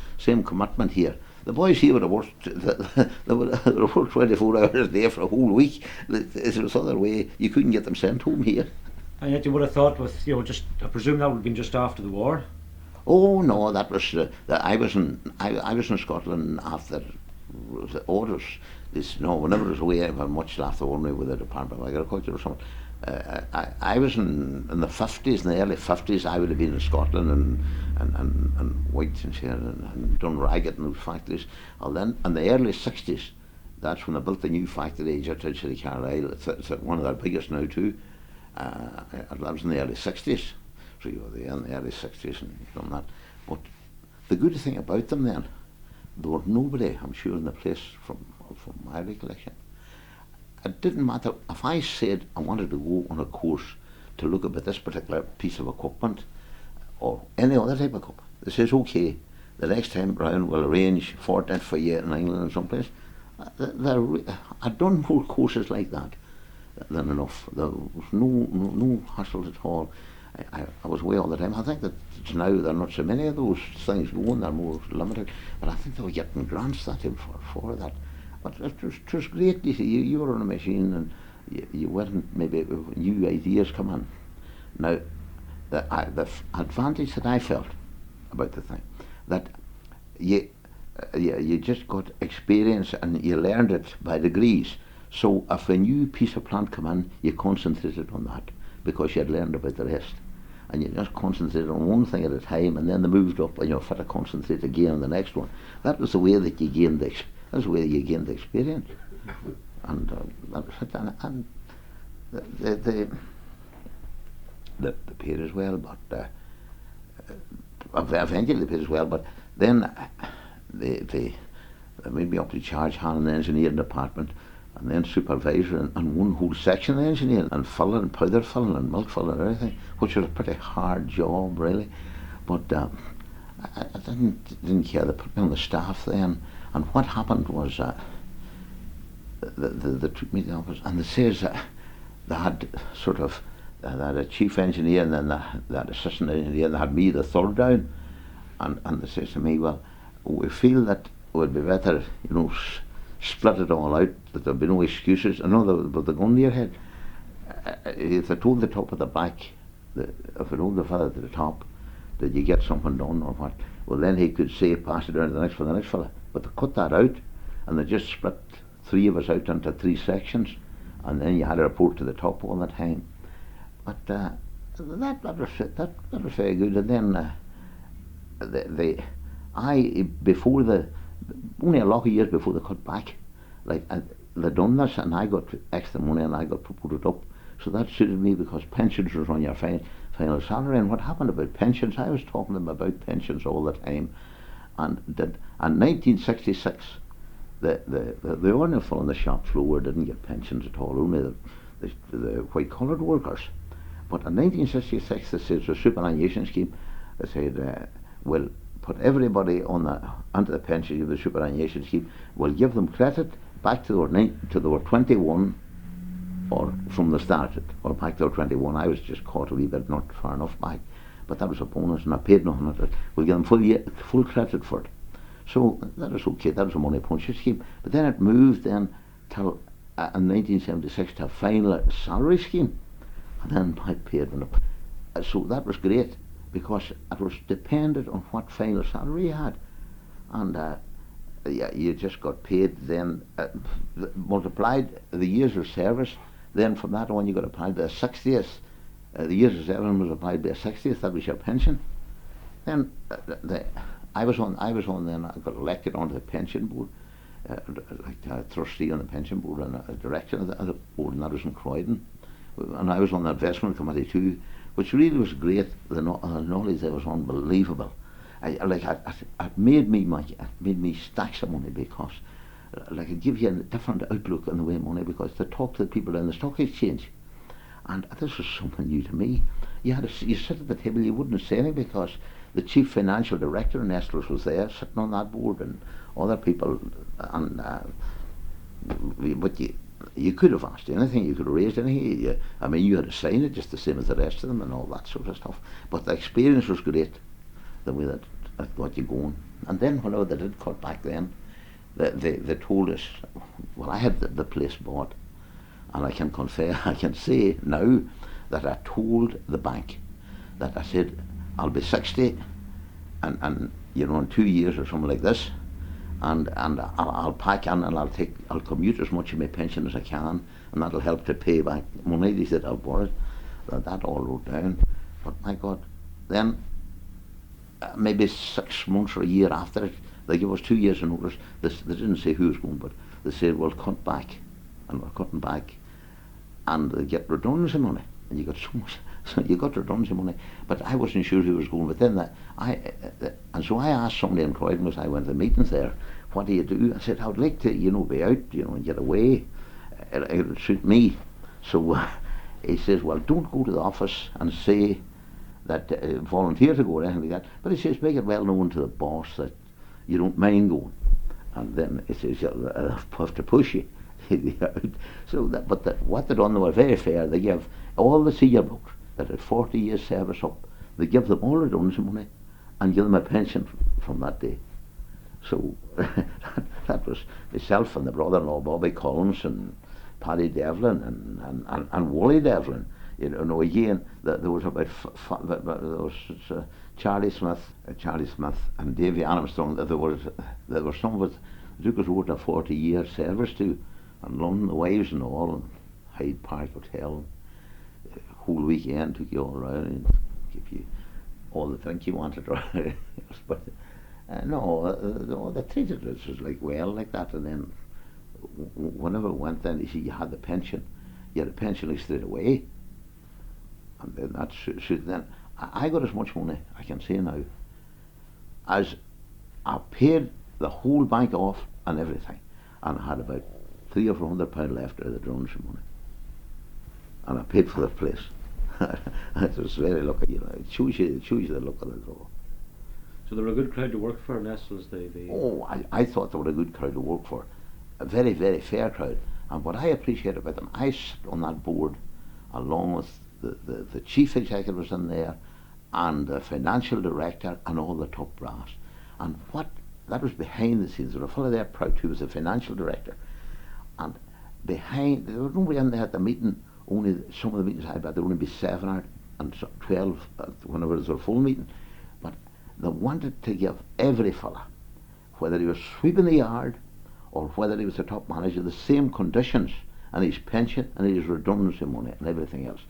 commitment here. The boys here would have worked. They would have worked 24 hours a day for a whole week. If there was other way, you couldn't get them sent home here. And yet you would have thought, with I presume that would have been just after the war. Oh no, that was I was in Scotland after the orders. Whenever I was away, I had much after one with the Department of Agriculture or something. I was in the 50s, in the early 50s. I would have been in Scotland and White and done ragged in those factories. And then in the early 60s, that's when they built the new factory just outside of Carlisle. It's one of their biggest now too. That was in the early 60s. So you were there in the early 60s and you've done that. But the good thing about them then, there was nobody, I'm sure, in the place from my recollection. It didn't matter if I said I wanted to go on a course to look at this particular piece of equipment or any other type of equipment. They says, okay, the next time round we'll arrange for it for you in England or someplace. I'd done more courses like that than enough. There was no hassle at all. I was away all the time. I think that now there are not so many of those things going, they're more limited, but I think they were getting grants that in for that. But it was great. You see, you were on a machine and you weren't, maybe new ideas come in. Now, the advantage that I felt about the thing, that you just got experience and you learned it by degrees. So if a new piece of plant come in, you concentrated on that because you had learned about the rest. And you just concentrated on one thing at a time, and then they moved up and you had to concentrate again on the next one. That was the way that you gained that's the way you gained the experience. And that was it. And the paid as well, but eventually they paid as well, but then they made me up to charge hand in the engineering department, and then supervisor and one whole section of engineering, and filling and powder filling and milk filling and everything, which was a pretty hard job really. But I didn't care. They put me on the staff then, and what happened was they took me to the office and they says they had sort of, they had a chief engineer and then they had assistant engineer, and they had me the third down, and they says to me, well, we feel that it would be better, split it all out, that there'd be no excuses. I know with the gun to your head, if they told the top of the back, if they told the fellow to the top, did you get something done or what, well then he could say, pass it down to the next fella. But they cut that out, and they just split 3 of us out into 3 sections, and then you had a report to the top all the time. But that was very good. And then only a lot of years before they cut back, they done this, and I got extra money, and I got to put it up. So that suited me, because pensions was on your final salary. And what happened about pensions, I was talking to them about pensions all the time. And in 1966, the ordinary fellow on the shop floor didn't get pensions at all, only the white collared workers. But in 1966, they said, the superannuation scheme, they said, we'll put everybody onto the pension of the superannuation scheme. We'll give them credit back to they were 21, or from the start, or back to their 21. I was just caught a wee bit not far enough back, but that was a bonus, and I paid nothing at it. We'll give them full credit for it. So that was okay. That was a money puncher scheme. But then it moved then till in 1976 to a final salary scheme, and then I paid when so that was great, because it was dependent on what final salary you had, and you just got paid then, multiplied the years of service. Then from that on you got applied by a 60th. The years of service was applied by a 60th. That was your pension. Then I was on then. I got elected onto the pension board, like a trustee on the pension board and a director of the board, and that was in Croydon. And I was on the investment committee too, which really was great. The knowledge there was unbelievable. It made me stacks of money, because it give you a different outlook on the way of money, because they talk to the people in the stock exchange, and this was something new to me. You sit at the table, you wouldn't say anything, because the chief financial director in Nestles was there sitting on that board, and other people, and but you could have asked anything, you could have raised anything. You had to sign it just the same as the rest of them and all that sort of stuff. But the experience was great, the way that got you going. And then whenever they did cut back then, they told us, well, I had the place bought, and I can say now that I told the bank that I said, I'll be 60 and in 2 years or something like this, and I'll pack in, and I'll commute as much of my pension as I can, and that'll help to pay back money. They said I'll borrow it. That all wrote down. But my God, then maybe 6 months or a year after it, they gave us 2 years of notice. They didn't say who was going, but they said, well, cut back, and we're cutting back, and they get redundancy money, and you got so much. So you got redundancy money, but I wasn't sure who was going. But then and so I asked somebody in Croydon as I went to the meetings there, what do you do? I said, I would like to, be out, and get away. It would suit me. So he says, well, don't go to the office and say that volunteer to go or anything like that. But he says, make it well known to the boss that you don't mind going. And then he says, I'll have to push you. So what they done, they were very fair. They gave all the senior blokes that had 40 years service up, they give them all redundancy money and give them a pension from that day. So that was myself and the brother-in-law Bobby Collins and Paddy Devlin and Wally Devlin. Again, there was about Charlie Smith and Davy Armstrong. There was some with the Duke was awarded a 40-year service to, and London, the wives and all, and Hyde Park Hotel. Whole weekend took you all around and give you all the drink you wanted. But no, they treated us as like that. And then whenever it went, then you had the pension. You had a pension straight away, and then that's then I got as much money, I can say now, as I paid the whole bank off and everything, and I had about £300 or £400 left of the redundancy money, and I paid for the place. It was very lucky, It shows you the luck of the draw. So they were a good crowd to work for, Nestles. Oh, I thought they were a good crowd to work for. A very, very fair crowd. And what I appreciate about them, I sit on that board along with the chief executives in there, and the financial director, and all the top brass. And that was behind the scenes. There was a fellow there proud who was the financial director, and there was nobody in there at the meeting. Only some of the meetings I bet there would only be 7 and 12 whenever it was a full meeting. But they wanted to give every fella, whether he was sweeping the yard or whether he was the top manager, the same conditions, and his pension and his redundancy money and everything else.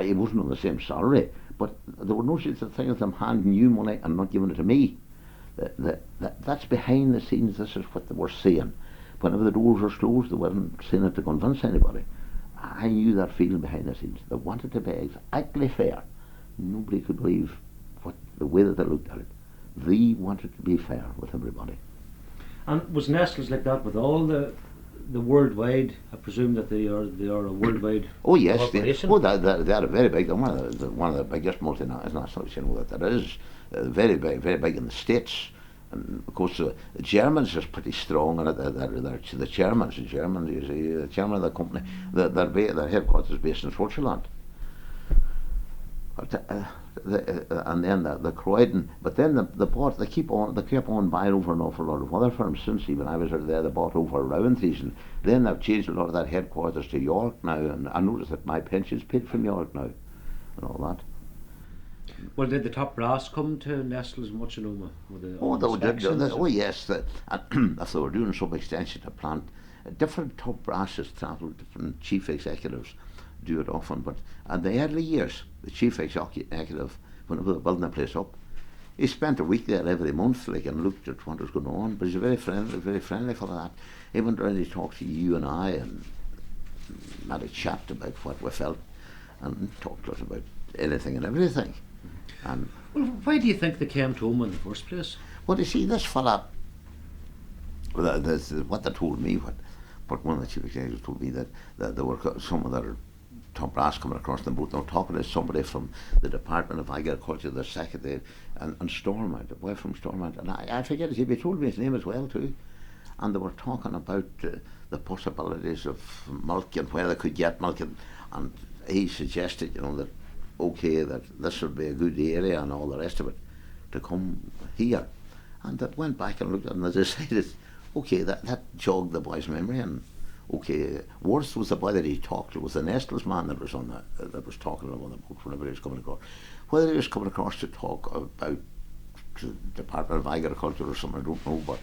He wasn't on the same salary, but there were no such thing as them handing you money and not giving it to me. That's behind the scenes. This is what they were saying. Whenever the doors were closed, they weren't saying it to convince anybody. I knew that feeling behind the scenes. They wanted to be exactly fair. Nobody could believe the way that they looked at it. They wanted to be fair with everybody. And was Nestles like that with all the worldwide? I presume that they are a worldwide. Oh yes, corporation. They are very big. They're one of the biggest multinationals. You know that there is very big in the States. And of course, the Germans is pretty strong, and the Germans, you see, the chairman of the company, their headquarters is based in Switzerland. But, and then the Croydon, but then they kept on buying over an awful lot of other firms since even I was there. They bought over Rowentries, and then they've changed a lot of that headquarters to York now, and I noticed that my pension's paid from York now, and all that. Well, did the top brass come to Nestles much in Omagh? Oh yes, if they were doing some extension to plant, different top brasses travelled, different chief executives do it often, but in the early years, the chief executive, whenever they were building the place up, he spent a week there every month, and looked at what was going on. But he's a very friendly fellow. That he went around, he talked to you and I, and had a chat about what we felt, and talked to us about anything and everything. And well, why do you think they came to Omagh in the first place? Well, you see, this fella, what they told me, but one of the chief executives told me that there were some of their top brass coming across the boat. They were talking to somebody from the Department of Agriculture, the secretary, and Stormont, a boy from Stormont, and I forget his name. He told me his name as well too. And they were talking about the possibilities of milk and where they could get milk, and he suggested, that okay, that this would be a good area and all the rest of it to come here. And that went back and looked at it, and they decided, okay, that jogged the boy's memory. And okay, Worth was the boy that he talked to. It was the Nestles man that was that was talking to him on the boat whenever he was coming across. Whether he was coming across to talk about the Department of Agriculture or something, I don't know, but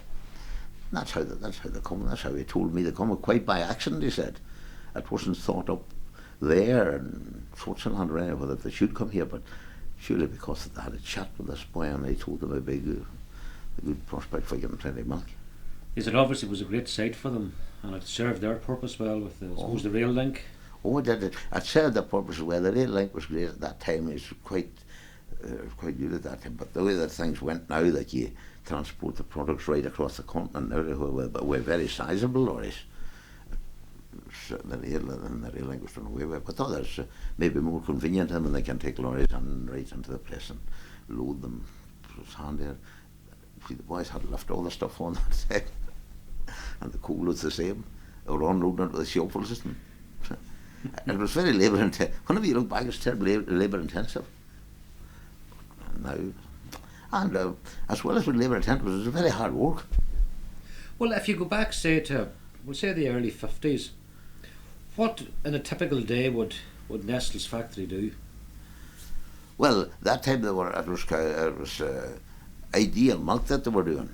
that's how they come. That's how he told me they come, quite by accident, he said. It wasn't thought up there in Switzerland or anywhere that they should come here, but surely because they had a chat with this boy and they told them a good prospect for getting plenty of milk. Yes, it obviously was a great site for them, and it served their purpose well with the rail link. Oh, it did. It served their purpose well. The rail link was great at that time. It was quite good at that time. But the way that things went now, that you transport the products right across the continent now, we're very sizable lorries. The rail link was done away with, but others maybe more convenient to them, and they can take lorries and right into the place and load them. It was handier. The boys had left all the stuff on that side, and the coal was the same. They were unloading it with a shuffle system. It was very labour intensive. Whenever you look back, it's terribly labour intensive. Now, and as well as with labour intensive, it was very hard work. Well, if you go back, say to the early 50s, what in a typical day would Nestles factory do? Well, that time it was ideal milk that they were doing.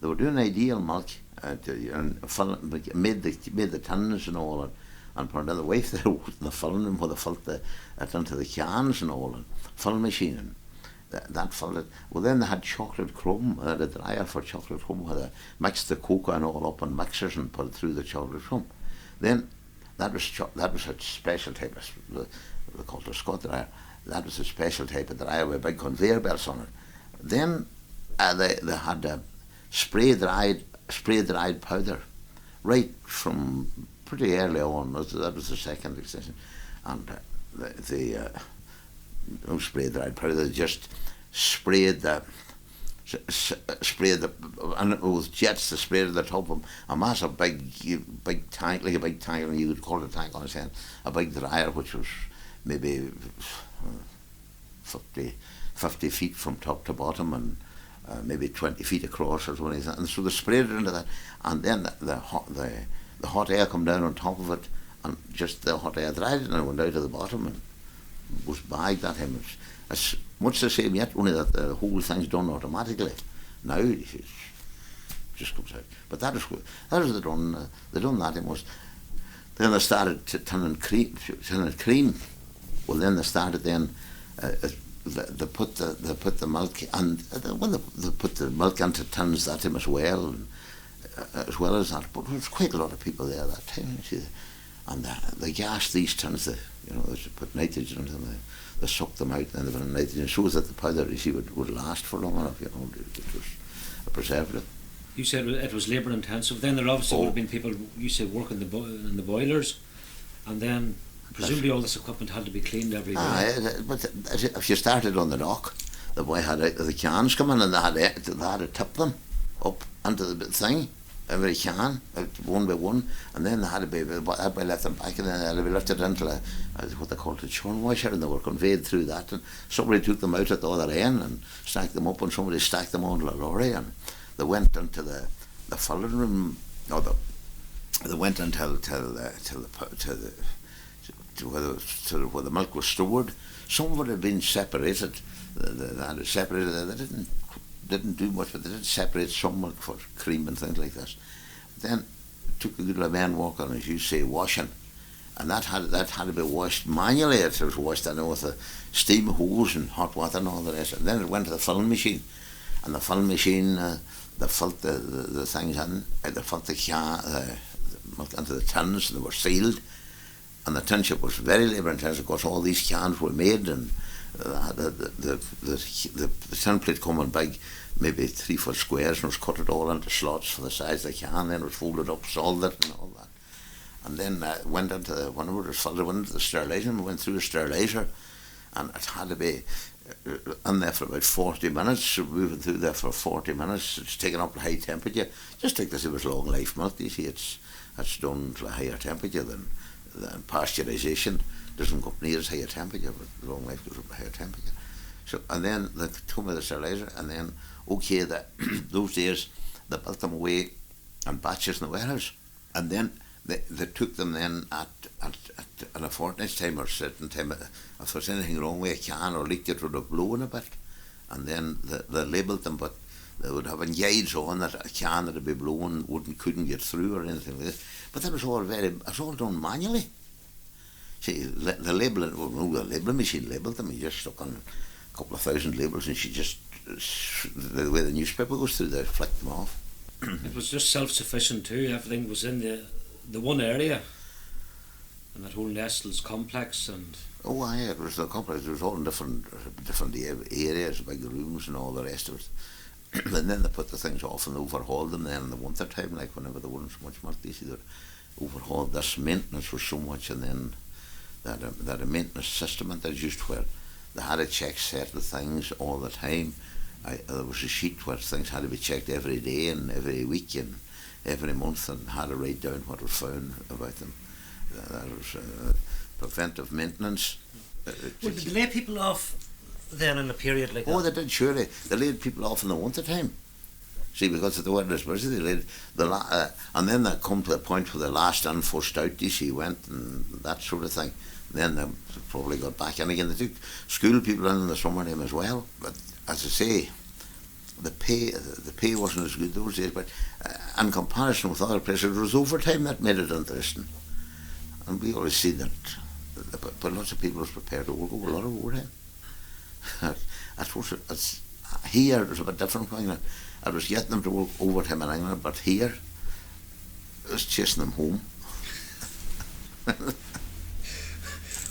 They were doing ideal milk and made the tins and all, and put another way there the filling them where they filled it into the cans and all, and filling machine, and that filled it. Well, then they had chocolate crumb, the dryer for chocolate crumb, where they mixed the cocoa and all up in mixers and put it through the chocolate crumb. Then that was a special type of, they called it a Scott dryer. That was a special type of dryer with big conveyor belts on it. Then they had spray dried powder right from pretty early on. That was the second extension, and no spray dried powder. They just sprayed the and it was jets that sprayed at the top of them. A massive big tank, like a big tank, and you would call it a tank on its end. A big dryer which was maybe 50 feet from top to bottom, and maybe 20 feet across or something. And so they sprayed it into that, and then the hot air come down on top of it, and just the hot air dried it and went out to the bottom and was bagged that time. It's much the same yet, only that the whole thing's done automatically. Now it just comes out. But that is they done. They done that. It was. Then they started turning cream. Well, then they started then. They put the milk, and they put the milk into tins that time as well, and, as well as that. But there was quite a lot of people there that time. See, and they gassed these tins. They put nitrogen into them. They sucked them out, and then they put nitrogen, so that the powder would last for long enough. It was a preservative. You said it was labour intensive. Then there obviously would have been people, you said, working in the boilers, and then presumably all this equipment had to be cleaned every day. But if you started on the dock, the boy had the cans coming, and they had to tip them up into the thing, every can, one by one, and then they had to be left them back, and then they had to be lifted into what they called a churn washer, and they were conveyed through that, and somebody took them out at the other end and stacked them up, and somebody stacked them onto a lorry, and they went into the filling room, or they went until where the milk was stored. Some of it had been separated. They had it separated. They didn't do much, but they did separate some milk for cream and things like this. Then it took a good lot of men walking, as you say, washing, and that had to be washed manually. It was washed, I know, with a steam hose and hot water and all the rest. And then it went to the filling machine, and the filling machine they filled the things in. They filled the milk into the tins, and they were sealed. And the tin ship was very labour intensive, because all these cans were made, and the tin plate come in big, maybe 3 foot squares, and was cut it all into slots for the size of the can. Then it was folded up, soldered, and all that. And then went into when it was filled, it went into the sterilisation. We went through a steriliser, and it had to be in there for about 40 minutes. So we went through there for 40 minutes. It's taken up to high temperature, just like this. It was long life milk. You see, it's done to a higher temperature than pasteurisation. Doesn't go up near as high a temperature, but long life goes up to higher temperature. So, and then they took me the steriliser, and then those days they built them away in batches in the warehouse, and then they took them then at a fortnight's time or a certain time. If there's anything wrong with a can or leaked, it would have blown a bit, and then they labelled them, but they would have guides on that a can that would be blown couldn't get through or anything like this. But that was all done manually. See, the labelling, the labelling machine labelled them. You just stuck on a couple of thousand labels, and she just, the way the newspaper goes through, they flicked them off. It was just self-sufficient too. Everything was in the one area, and that whole Nestles complex. And it was the complex. It was all in different areas, big rooms and all the rest of it. And then they put the things off and overhauled them then in the winter time, like whenever there wasn't so much milk. They overhauled this maintenance was so much, and then they had a maintenance system that they used where they had to check certain things all the time. There was a sheet where things had to be checked every day and every week and every month, and had to write down what was found about them. That was preventive maintenance. Did they lay people off then in a period like that? Oh, they did, surely. They laid people off in the winter time. See, because they weren't as busy, they laid and then they come to a point where the last in, first out, you see, went, and that sort of thing. Then they probably got back in again. They took school people in the summer time as well. But as I say, the pay wasn't as good those days. But in comparison with other places, it was overtime that made it interesting. And we always see that, but lots of people was prepared to work over a lot of overtime. I suppose here it was a bit different. I was getting them to work overtime in England, but here I was chasing them home.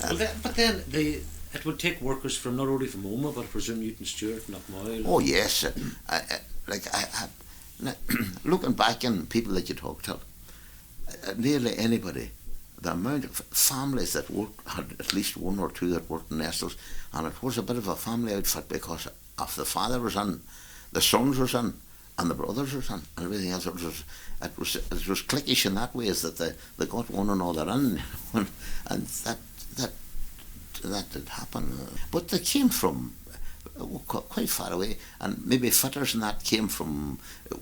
But then it would take workers from not only from Omagh, but I presume Newton Stewart and Mountfield. Oh yes, looking back in people that you talk to, nearly anybody, the amount of families that worked, had at least one or two that worked in Nestles, and it was a bit of a family outfit because if the father was in, the sons was in, and the brothers was in, and everything else. It was cliquish in that way, is that they got one another in, and that that did happen. But they came from quite far away, and maybe fitters and that came from,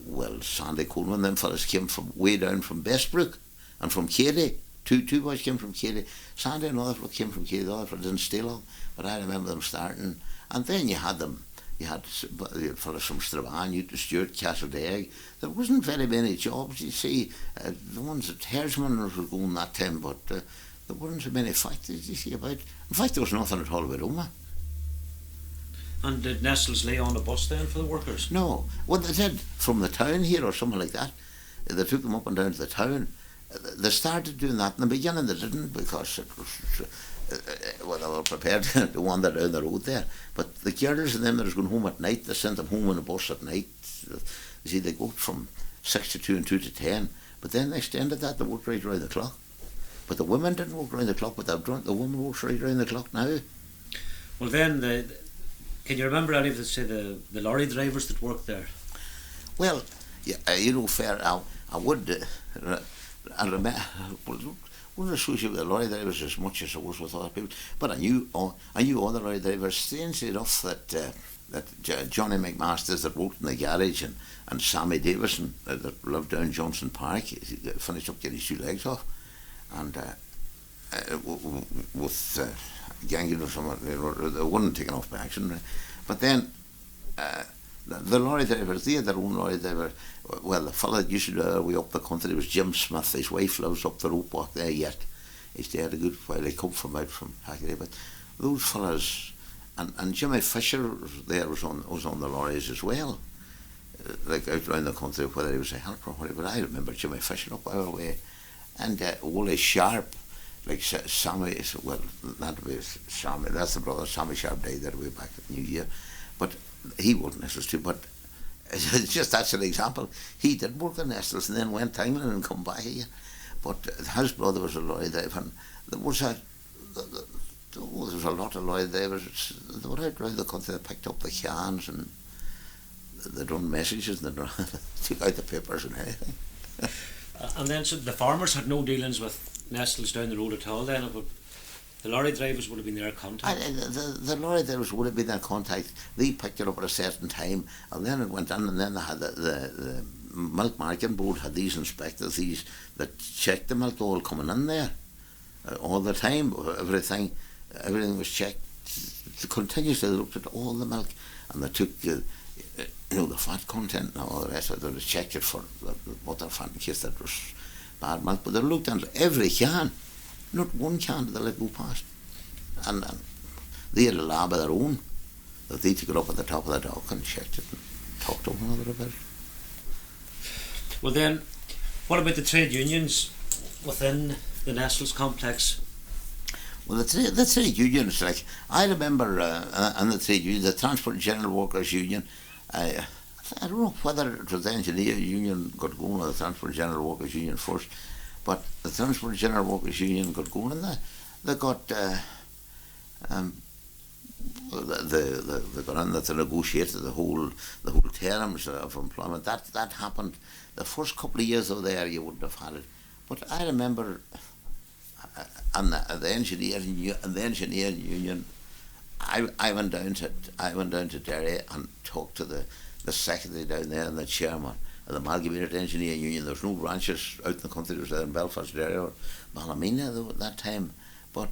well, Sandy Coleman, them fellas came from way down from Bestbrook and from Katy. Two boys came from Katy. Sandy and other came from Katy, the other didn't stay long, but I remember them starting. And then you had fellas from Strabane, Newton Stewart, Castledag. There wasn't very many jobs, you see. The ones that herdsmen were going that time, but there weren't so many factories, you see, about. In fact, there was nothing at all about Omagh. And did Nestles lay on a bus then for the workers? No. Well, they did from the town here or something like that. They took them up and down to the town. They started doing that in the beginning. They didn't, because it was, well, they were prepared to wander down the road there. But the girls and them that was going home at night, they sent them home on a bus at night. You see, they go from 6 to 2 and 2 to 10. But then they extended that, they worked right round the clock. But the women didn't work round the clock, but the women work right round the clock now. Well, then, can you remember any of the lorry drivers that worked there? Well, yeah, you know, fair, I would, I remember, wouldn't associate with the lorry drivers as much as I was with other people, but I knew other lorry drivers. Strangely enough, that Johnny McMasters that worked in the garage, and Sammy Davison that lived down Johnson Park, he finished up getting his 2 legs off, and with gangrene or something, they weren't taken off by accident. But then the lorry drivers, they had their own lorry driver. Well, the fella that used to do their way up the country was Jim Smith. His wife lives up the rope walk there yet. He's there a good while. They come from out from Hackney. But those fellas, and Jimmy Fisher there was on the lorries as well, like out round the country, whether he was a helper or whatever. But I remember Jimmy Fisher up our way, and Wally Sharp, like Sammy. Well, that was Sammy. That's the brother. Sammy Sharp died there way back at New Year, but he wasn't Nestles too. But it's just that's an example. He did work in Nestles and then went timing and come back here. But his brother was a lorry driver, and there was a lot of lorry drivers. They were out around the country. They picked up the cans and they done messages and they took out the papers and everything. And then so the farmers had no dealings with Nestles down the road at all then? The lorry drivers would have been their contact? The lorry drivers would have been their contact. They picked it up at a certain time, and then it went on, and then they had the milk marketing board had these inspectors, these that checked the milk all coming in there all the time. Everything was checked continuously. They looked at all the milk, and they took the fat content and all the rest of it. They checked it for the butter fat in case that was bad milk. But they looked into every can. Not one can did they let go past. And they had a lab of their own that they took it up at the top of the dock and checked it and talked to one another about it. Well then, what about the trade unions within the Nestles complex? Well, the trade unions, like, I remember and the trade union, the Transport and General Workers Union, I don't know whether it was the Engineer Union got going or the Transport and General Workers Union first, but the Transport and General Workers Union got going, and they got they got in that they negotiated the whole terms of employment. That happened the first couple of years over there. You wouldn't have had it, but I remember, and the engineer union. I went down to Derry and talked to the secretary down there and the chairman of the Amalgamated Engineer Union. There was no branches out in the country. There was there in Belfast, Derry, or Ballymena at that time. But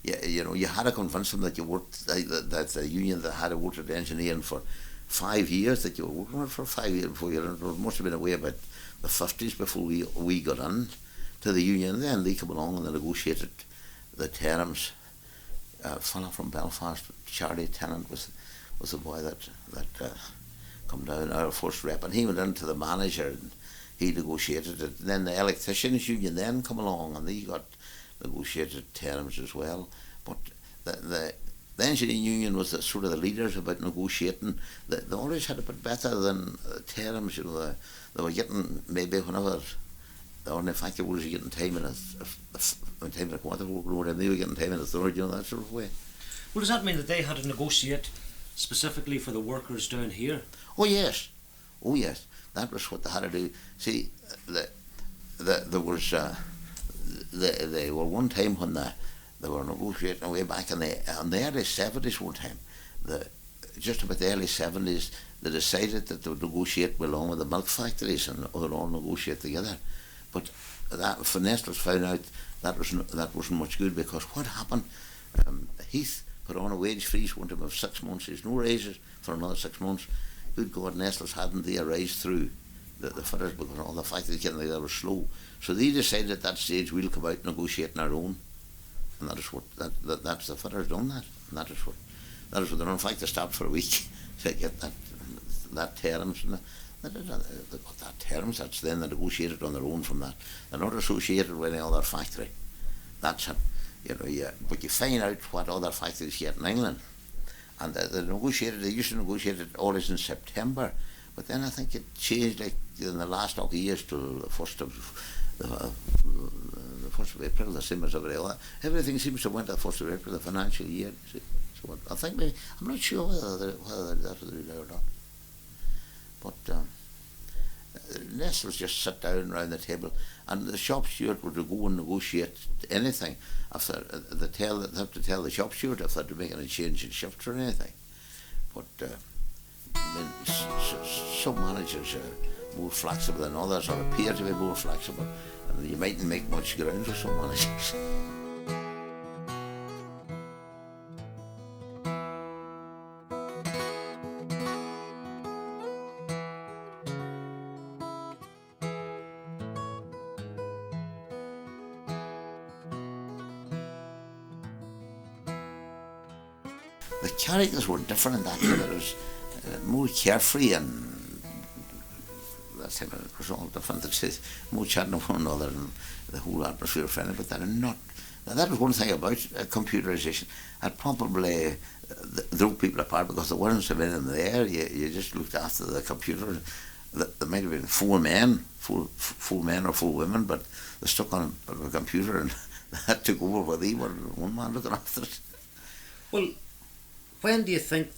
you had to convince them that you worked that the union that had worked at engineering for 5 years, that you were working on it for 5 years before you learned. It must have been away about the 50s before we got in to the union. Then they came along and they negotiated the terms. A fellow from Belfast, Charlie Tennant, was the boy that come down, our first rep, and he went into the manager and he negotiated it. And then the electricians union then come along and they got negotiated terms as well. But the engineering union was sort of the leaders about negotiating. They always had a bit better than terms. They were getting maybe whenever. The ordinary factor was getting time in a quarter or they were getting time in a third, that sort of way. Well, does that mean that they had to negotiate specifically for the workers down here? Oh yes, that was what they had to do. See, there was there were one time when they were negotiating way back in the early 70s one time. Just about the early 70s, they decided that they would negotiate along with the milk factories and they'd all negotiate together. But that, for Nestles found out that wasn't much good, because what happened, Heath put on a wage freeze, wanted him of 6 months, there's no raises for another 6 months. Good God, Nestles hadn't they a rise through the fitters, because all the factories getting they were slow. So they decided at that stage, we'll come out negotiating our own. And that is what that's the fitters done that. And that is what they're done. In fact, they stopped for a week to get that terms, and they got that terms. That's then they negotiated on their own from that. They're not associated with any other factory. That's it. But you find out what other factories get in England, and they negotiated. They used to negotiate it always in September, but then I think it changed like in the last couple of years to the first of April, the same as every other. Everything seems to went to the 1st of April, the financial year. See? So I think I'm not sure whether that's what they do or not. But Nestles just sit down around the table, and the shop steward would go and negotiate anything. After they have to tell the shop steward if they're to make any change in shifts or anything. But some managers are more flexible than others, or appear to be more flexible, and you mightn't make much ground for some managers. The characters were different in that, it was more carefree, and that's how it was all different. It's more chatting to one another, and the whole atmosphere of friendly, but they're not. Now, that was one thing about computerisation. It probably drove people apart, because there weren't so many of them there. You just looked after the computer. There might have been four men or four women, but they stuck on a computer, and that took over while they were one man looking after it. Well, when do you think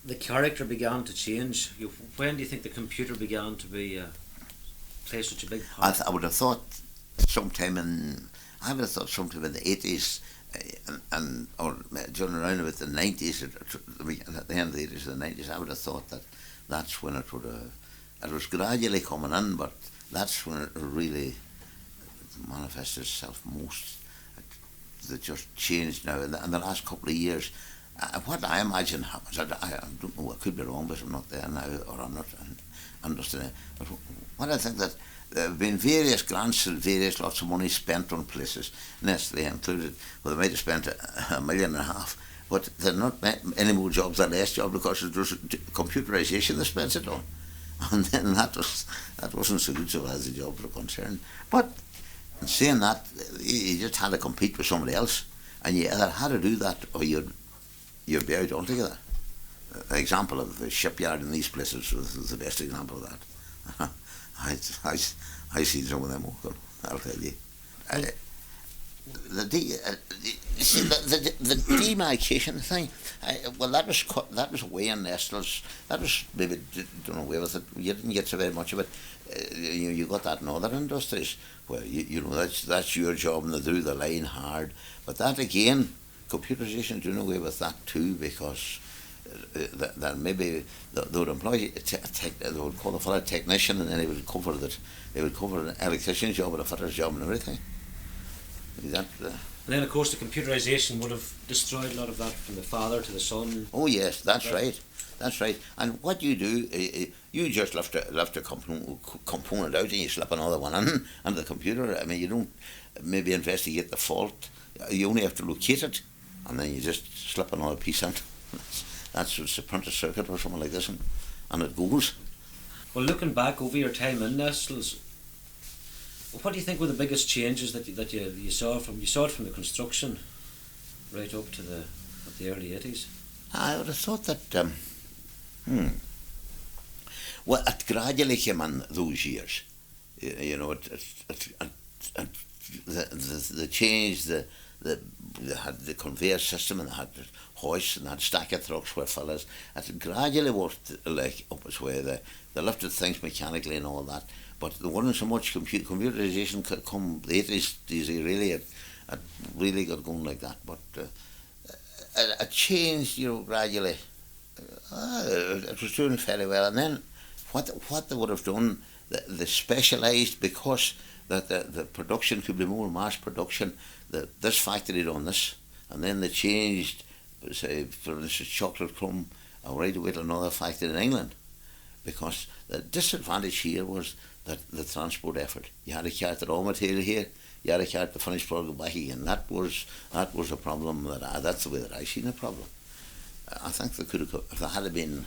the character began to change? When do you think the computer began to play such a big part? I would have thought sometime in the 80s, or during around about the 90s, at the end of the 80s and the 90s. I would have thought that's when it was gradually coming in, but that's when it really manifested itself most. It just changed now in the last couple of years. What I imagine happens, I don't know, I could be wrong, but I'm not there now, or I'm not understanding. But what I think that there have been various grants and various lots of money spent on places, Nestle included. Well, they might have spent $1.5 million, but they're not any more jobs than less jobs, because it was computerisation they spent it on. And then that wasn't so good so as the jobs were concerned. But in saying that, you just had to compete with somebody else, and you either had to do that or you'd be out altogether. The example of the shipyard in these places was the best example of that. I seen some of them working, I'll tell you. The demarcation thing, that was way in Nestles. That was maybe done away with it. You didn't get so very much of it. You got that in other industries where you know that's your job, and they do the line hard. But that again, computerisation doing away with that too, because that maybe they would employ they would call the fellow a technician, and then they would cover an electrician's job and a fitter's job and everything. And then of course the computerisation would have destroyed a lot of that from the father to the son. Oh yes, that's right. And what you do, you just lift a component out and you slip another one in under the computer. I mean, you don't maybe investigate the fault. You only have to locate it, and then you just slip another piece in. That's a printed circuit or something like this, and it goes. Well, looking back over your time in Nestles, what do you think were the biggest changes that you saw from the construction right up to the early 80s? I would have thought that well, it gradually came in those years. You know, the change, they had the conveyor system, and they had the hoists, and they had stacker trucks where fellas. It gradually worked like up its way. They lifted things mechanically and all that, but there wasn't so much computerisation come the 80s. Really, it really got going like that. But it changed, gradually. It was doing fairly well, and then what they would have done, they specialised because the production could be more mass production. This factory done this, and then they changed, say, for instance, chocolate crumb, right away to another factory in England, because the disadvantage here was that the transport effort. You had to carry the raw material here, you had to carry the finished product back again. That was a problem. That's the way that I seen a problem. I think they could have, if they had been,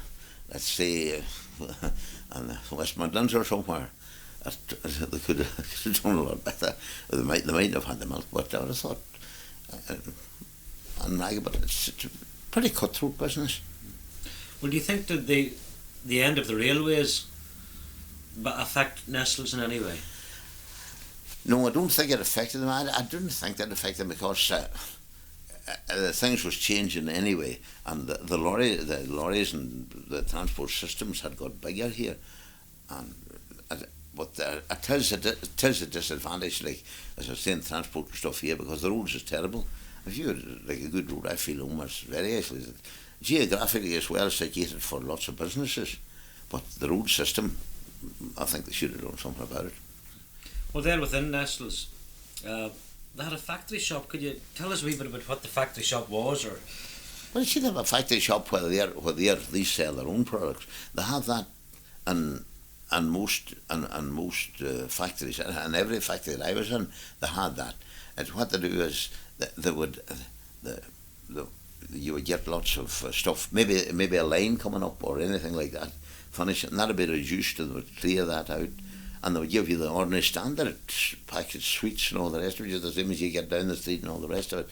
let's say, in the West Midlands or somewhere, they could have done a lot better. They might have had the milk, but I would have thought, but it's a pretty cutthroat business. Well, do you think that the end of the railways affect Nestles in any way? No, I don't think it affected them. I didn't think that affected them because things was changing anyway, and the lorries and the transport systems had got bigger here, but it is a disadvantage, like as I was saying, transport and stuff here, because the roads is terrible. If you had like a good road, I feel Omagh very isolated. Geographically as well situated for lots of businesses, but the road system, I think they should have done something about it. Well, there within Nestles, they had a factory shop. Could you tell us a wee bit about what the factory shop was? Or well, you should have a factory shop where they sell their own products. They have that in most factories, and every factory that I was in, they had that. And what they do is you would get lots of stuff, maybe a line coming up or anything like that, finish it, and that'd be reduced, and they would clear that out, and they would give you the ordinary standard packaged sweets and all the rest of it, just the same as you get down the street and all the rest of it.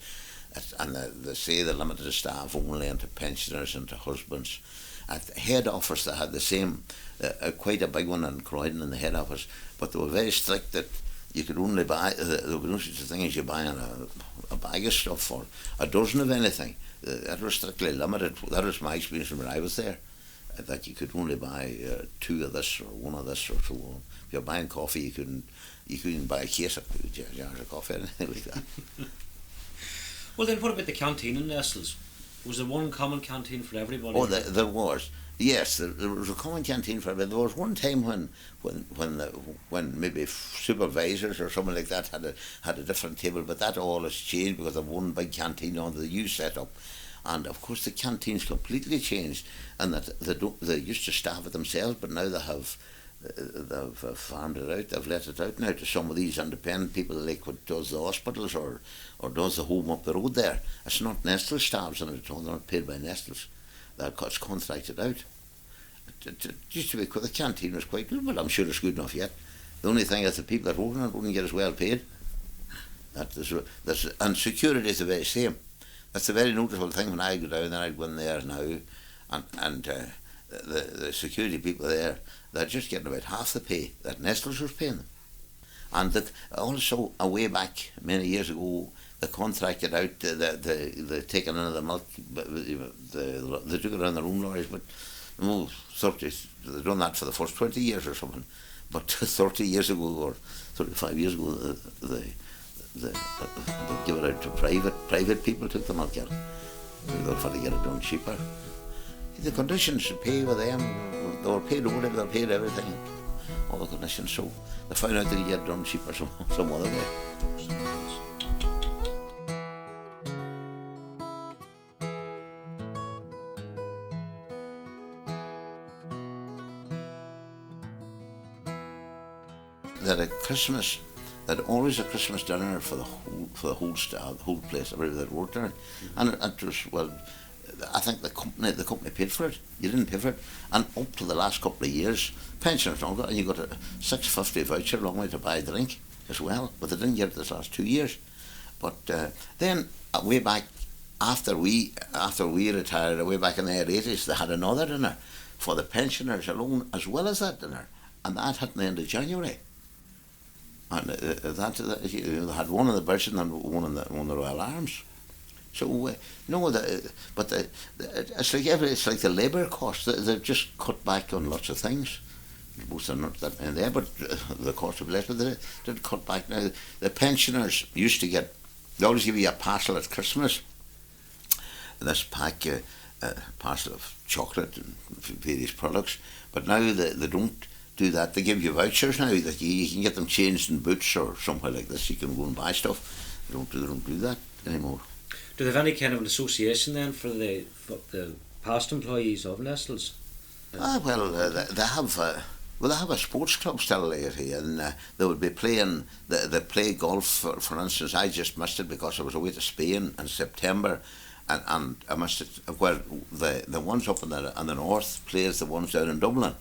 And they say they're limited to staff only, and to pensioners and to husbands. At the head office they had the same, quite a big one in Croydon in the head office, but they were very strict that you could only buy, there was no such a thing as you buying a bag of stuff for a dozen of anything. That was strictly limited. That was my experience when I was there, that you could only buy 2 of this or 1 of this or so on. If you're buying coffee, you couldn't buy a case of jars of coffee or anything like that. Well, then what about the canteen in Nestles? Was there one common canteen for everybody? Oh, there was. Yes, there was a common canteen for everybody. There was one time when maybe supervisors or something like that had a different table, but that all has changed because of one big canteen on the new setup. And of course the canteens completely changed, and that they used to staff it themselves, but now they've farmed it out. They've let it out now to some of these independent people, like what does the hospitals or does the home up the road there. It's not Nestles staffs, and they're not paid by Nestles. It's contracted out. It used to be, the canteen was quite good, but I'm sure it's good enough yet. The only thing is the people that work in it wouldn't get as well paid. And security is the very same. That's a very noticeable thing. When I go down there, I go in there now, and the security people there, they're just getting about half the pay that Nestles was paying them. And that also, way back many years ago, they contracted out the taking in of the milk. They took it on their own lorries, but 30, they've done that for the first 20 years or something. But 30 years ago or 35 years ago, they give it out to private people took the milk out. They thought to get it done cheaper. The conditions to pay with them, they were paid overtime, they were paid everything, all the conditions. So they found out that you get it done cheaper some other way. That always a Christmas dinner for the whole staff, the whole place, everybody that worked there, and it was, well, I think the company paid for it. You didn't pay for it, and up to the last couple of years, pensioners and all that, and you got a $6.50 voucher along with to buy a drink as well, but they didn't get it this last 2 years. But then way back after we retired, way back in the 80s, they had another dinner for the pensioners alone, as well as that dinner, and that happened at the end of January. And they had one in the Birchen and one in the Royal Arms. So it's like the labour cost. They've just cut back on lots of things. Most are not that many there, but the cost of less. But they did cut back. Now the pensioners used to get They always give you a parcel at Christmas. This pack, a parcel of chocolate and various products. But now they don't do that. They give you vouchers now that you can get them changed in Boots or somewhere like this. You can go and buy stuff. They don't do that anymore. Do they have any kind of an association then for the past employees of Nestles? They have. They have a sports club still here, and they would be playing. They play golf, for instance. I just missed it because I was away to Spain in September, and I missed it. Where the ones up in the north plays the ones down in Dublin.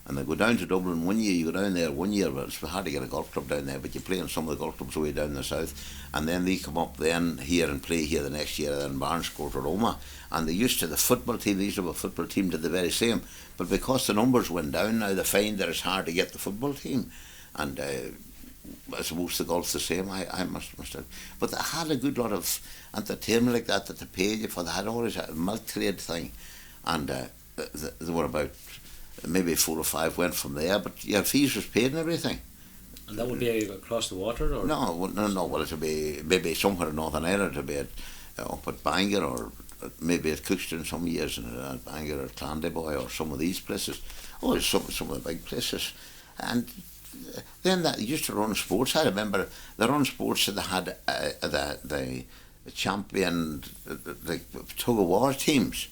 And they go down to Dublin one year, you go down there one year, but it's hard to get a golf club down there, but you play in some of the golf clubs way down in the south, and then they come up then here and play here the next year in Barnescourt or Omagh. And they used to, the football team, the usual football team did the very same, but because the numbers went down now, they find that it's hard to get the football team, and I suppose the golf's the same. I must have, but they had a good lot of entertainment like that they paid you for. They had always a milk trade thing, and they were about maybe 4 or 5 went from there, but your fees was paid and everything. And that would be across the water, or no. Well, it would be maybe somewhere in Northern Ireland. It would be up at Bangor, or maybe at Cookstown some years, and at Bangor or Clandeboy or some of these places. Oh, some of the big places. And then that used to run sports. I remember they run sports, and they had the champion, the tug of war teams.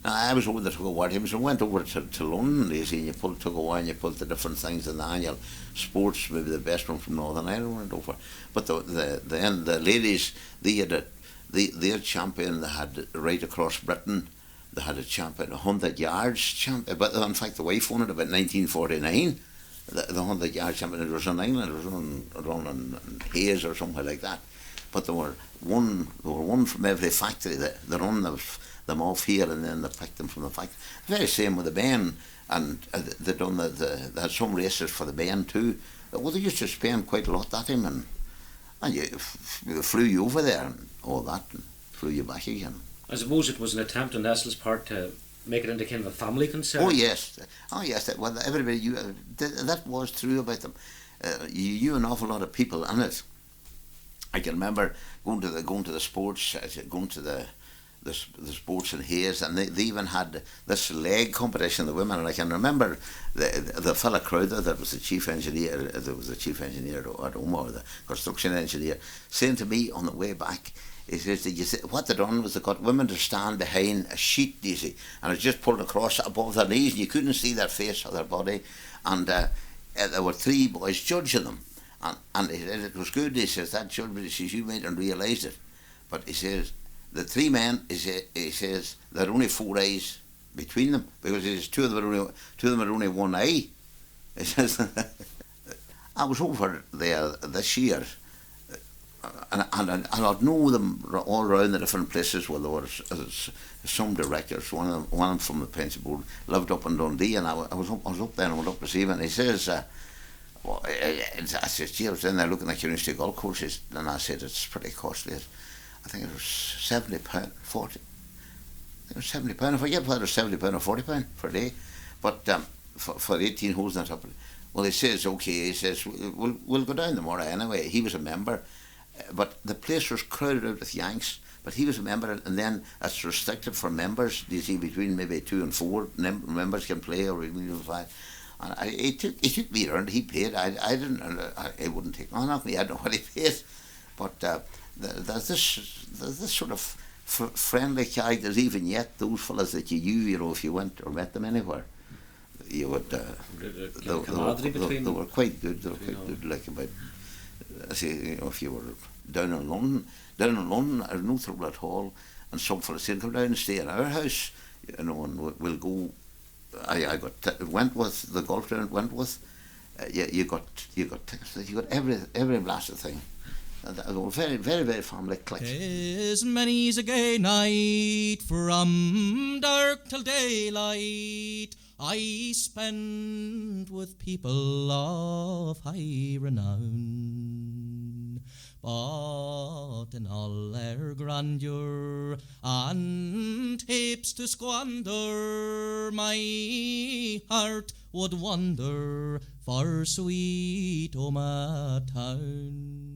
Now, I was over the tug of war teams and went over to London, you see, and you pulled tug of war and you pulled the different things in the annual sports. Maybe the best one from Northern Ireland went over. But the ladies, they had their champion. They had right across Britain. They had a champion, 100 yards champion. But in fact, the wife won it about 1949. The 100 yard champion. It was in England. It was run in Hayes or somewhere like that. But there were one from every factory. They run them off here, and then they picked them from the factory. Very same with the men, and they had some races for the men too. Well, they used to spend quite a lot at him, and they flew you over there and all that, and flew you back again. I suppose it was an attempt on Nestle's part to make it into kind of a family concern. Oh yes. Well, everybody that was true about them. You knew an awful lot of people in it. I can remember going to the sports, going to the sports in Hayes, and they even had this leg competition, the women, and I can remember the fella Crowther that was the chief engineer, at Omagh, the construction engineer, saying to me on the way back, he says, what they done was they got women to stand behind a sheet, you see, and it just pulled across above their knees, and you couldn't see their face or their body, and there were 3 boys judging them, and it was good. He says, that judgment, he says, you made and realised it, but he says, the 3 men, he says, there are only 4 eyes between them, because he says two of them had only 1 eye. He says, I was over there this year, and I'd know them all around the different places where there were some directors. One of them from the pension board lived up in Dundee, and I was up there, and I went up to see him, and he says, I said, gee, I was in there looking at University golf courses, and I said, it's pretty costly. I think it was £70, 40. It was £70. I forget whether it was £70 or £40 per day, but for 18 holes and that. Well, he says, okay. He says, we'll go down tomorrow anyway. He was a member, but the place was crowded out with Yanks. But he was a member, and then it's restricted for members. You see, between maybe 2 and 4 members can play, or even 5. And he took me around. He paid. I didn't. I wouldn't take on off me. I don't know what he paid, but. There's this sort of friendly characters even yet. Those fellas that you know, if you went or met them anywhere, you would. They were quite good. They were quite good. Like about, I say, you know, if you were down in London, there's no trouble at all. And some fellas said, "Come down and stay in our house," you know, and we'll go. I went with the golf round. Went with. You got tickets. You got every blasted thing. Very, very, very family clique. As many's a gay night from dark till daylight I spend with people of high renown. But in all their grandeur and heaps to squander, my heart would wander for sweet Omagh town.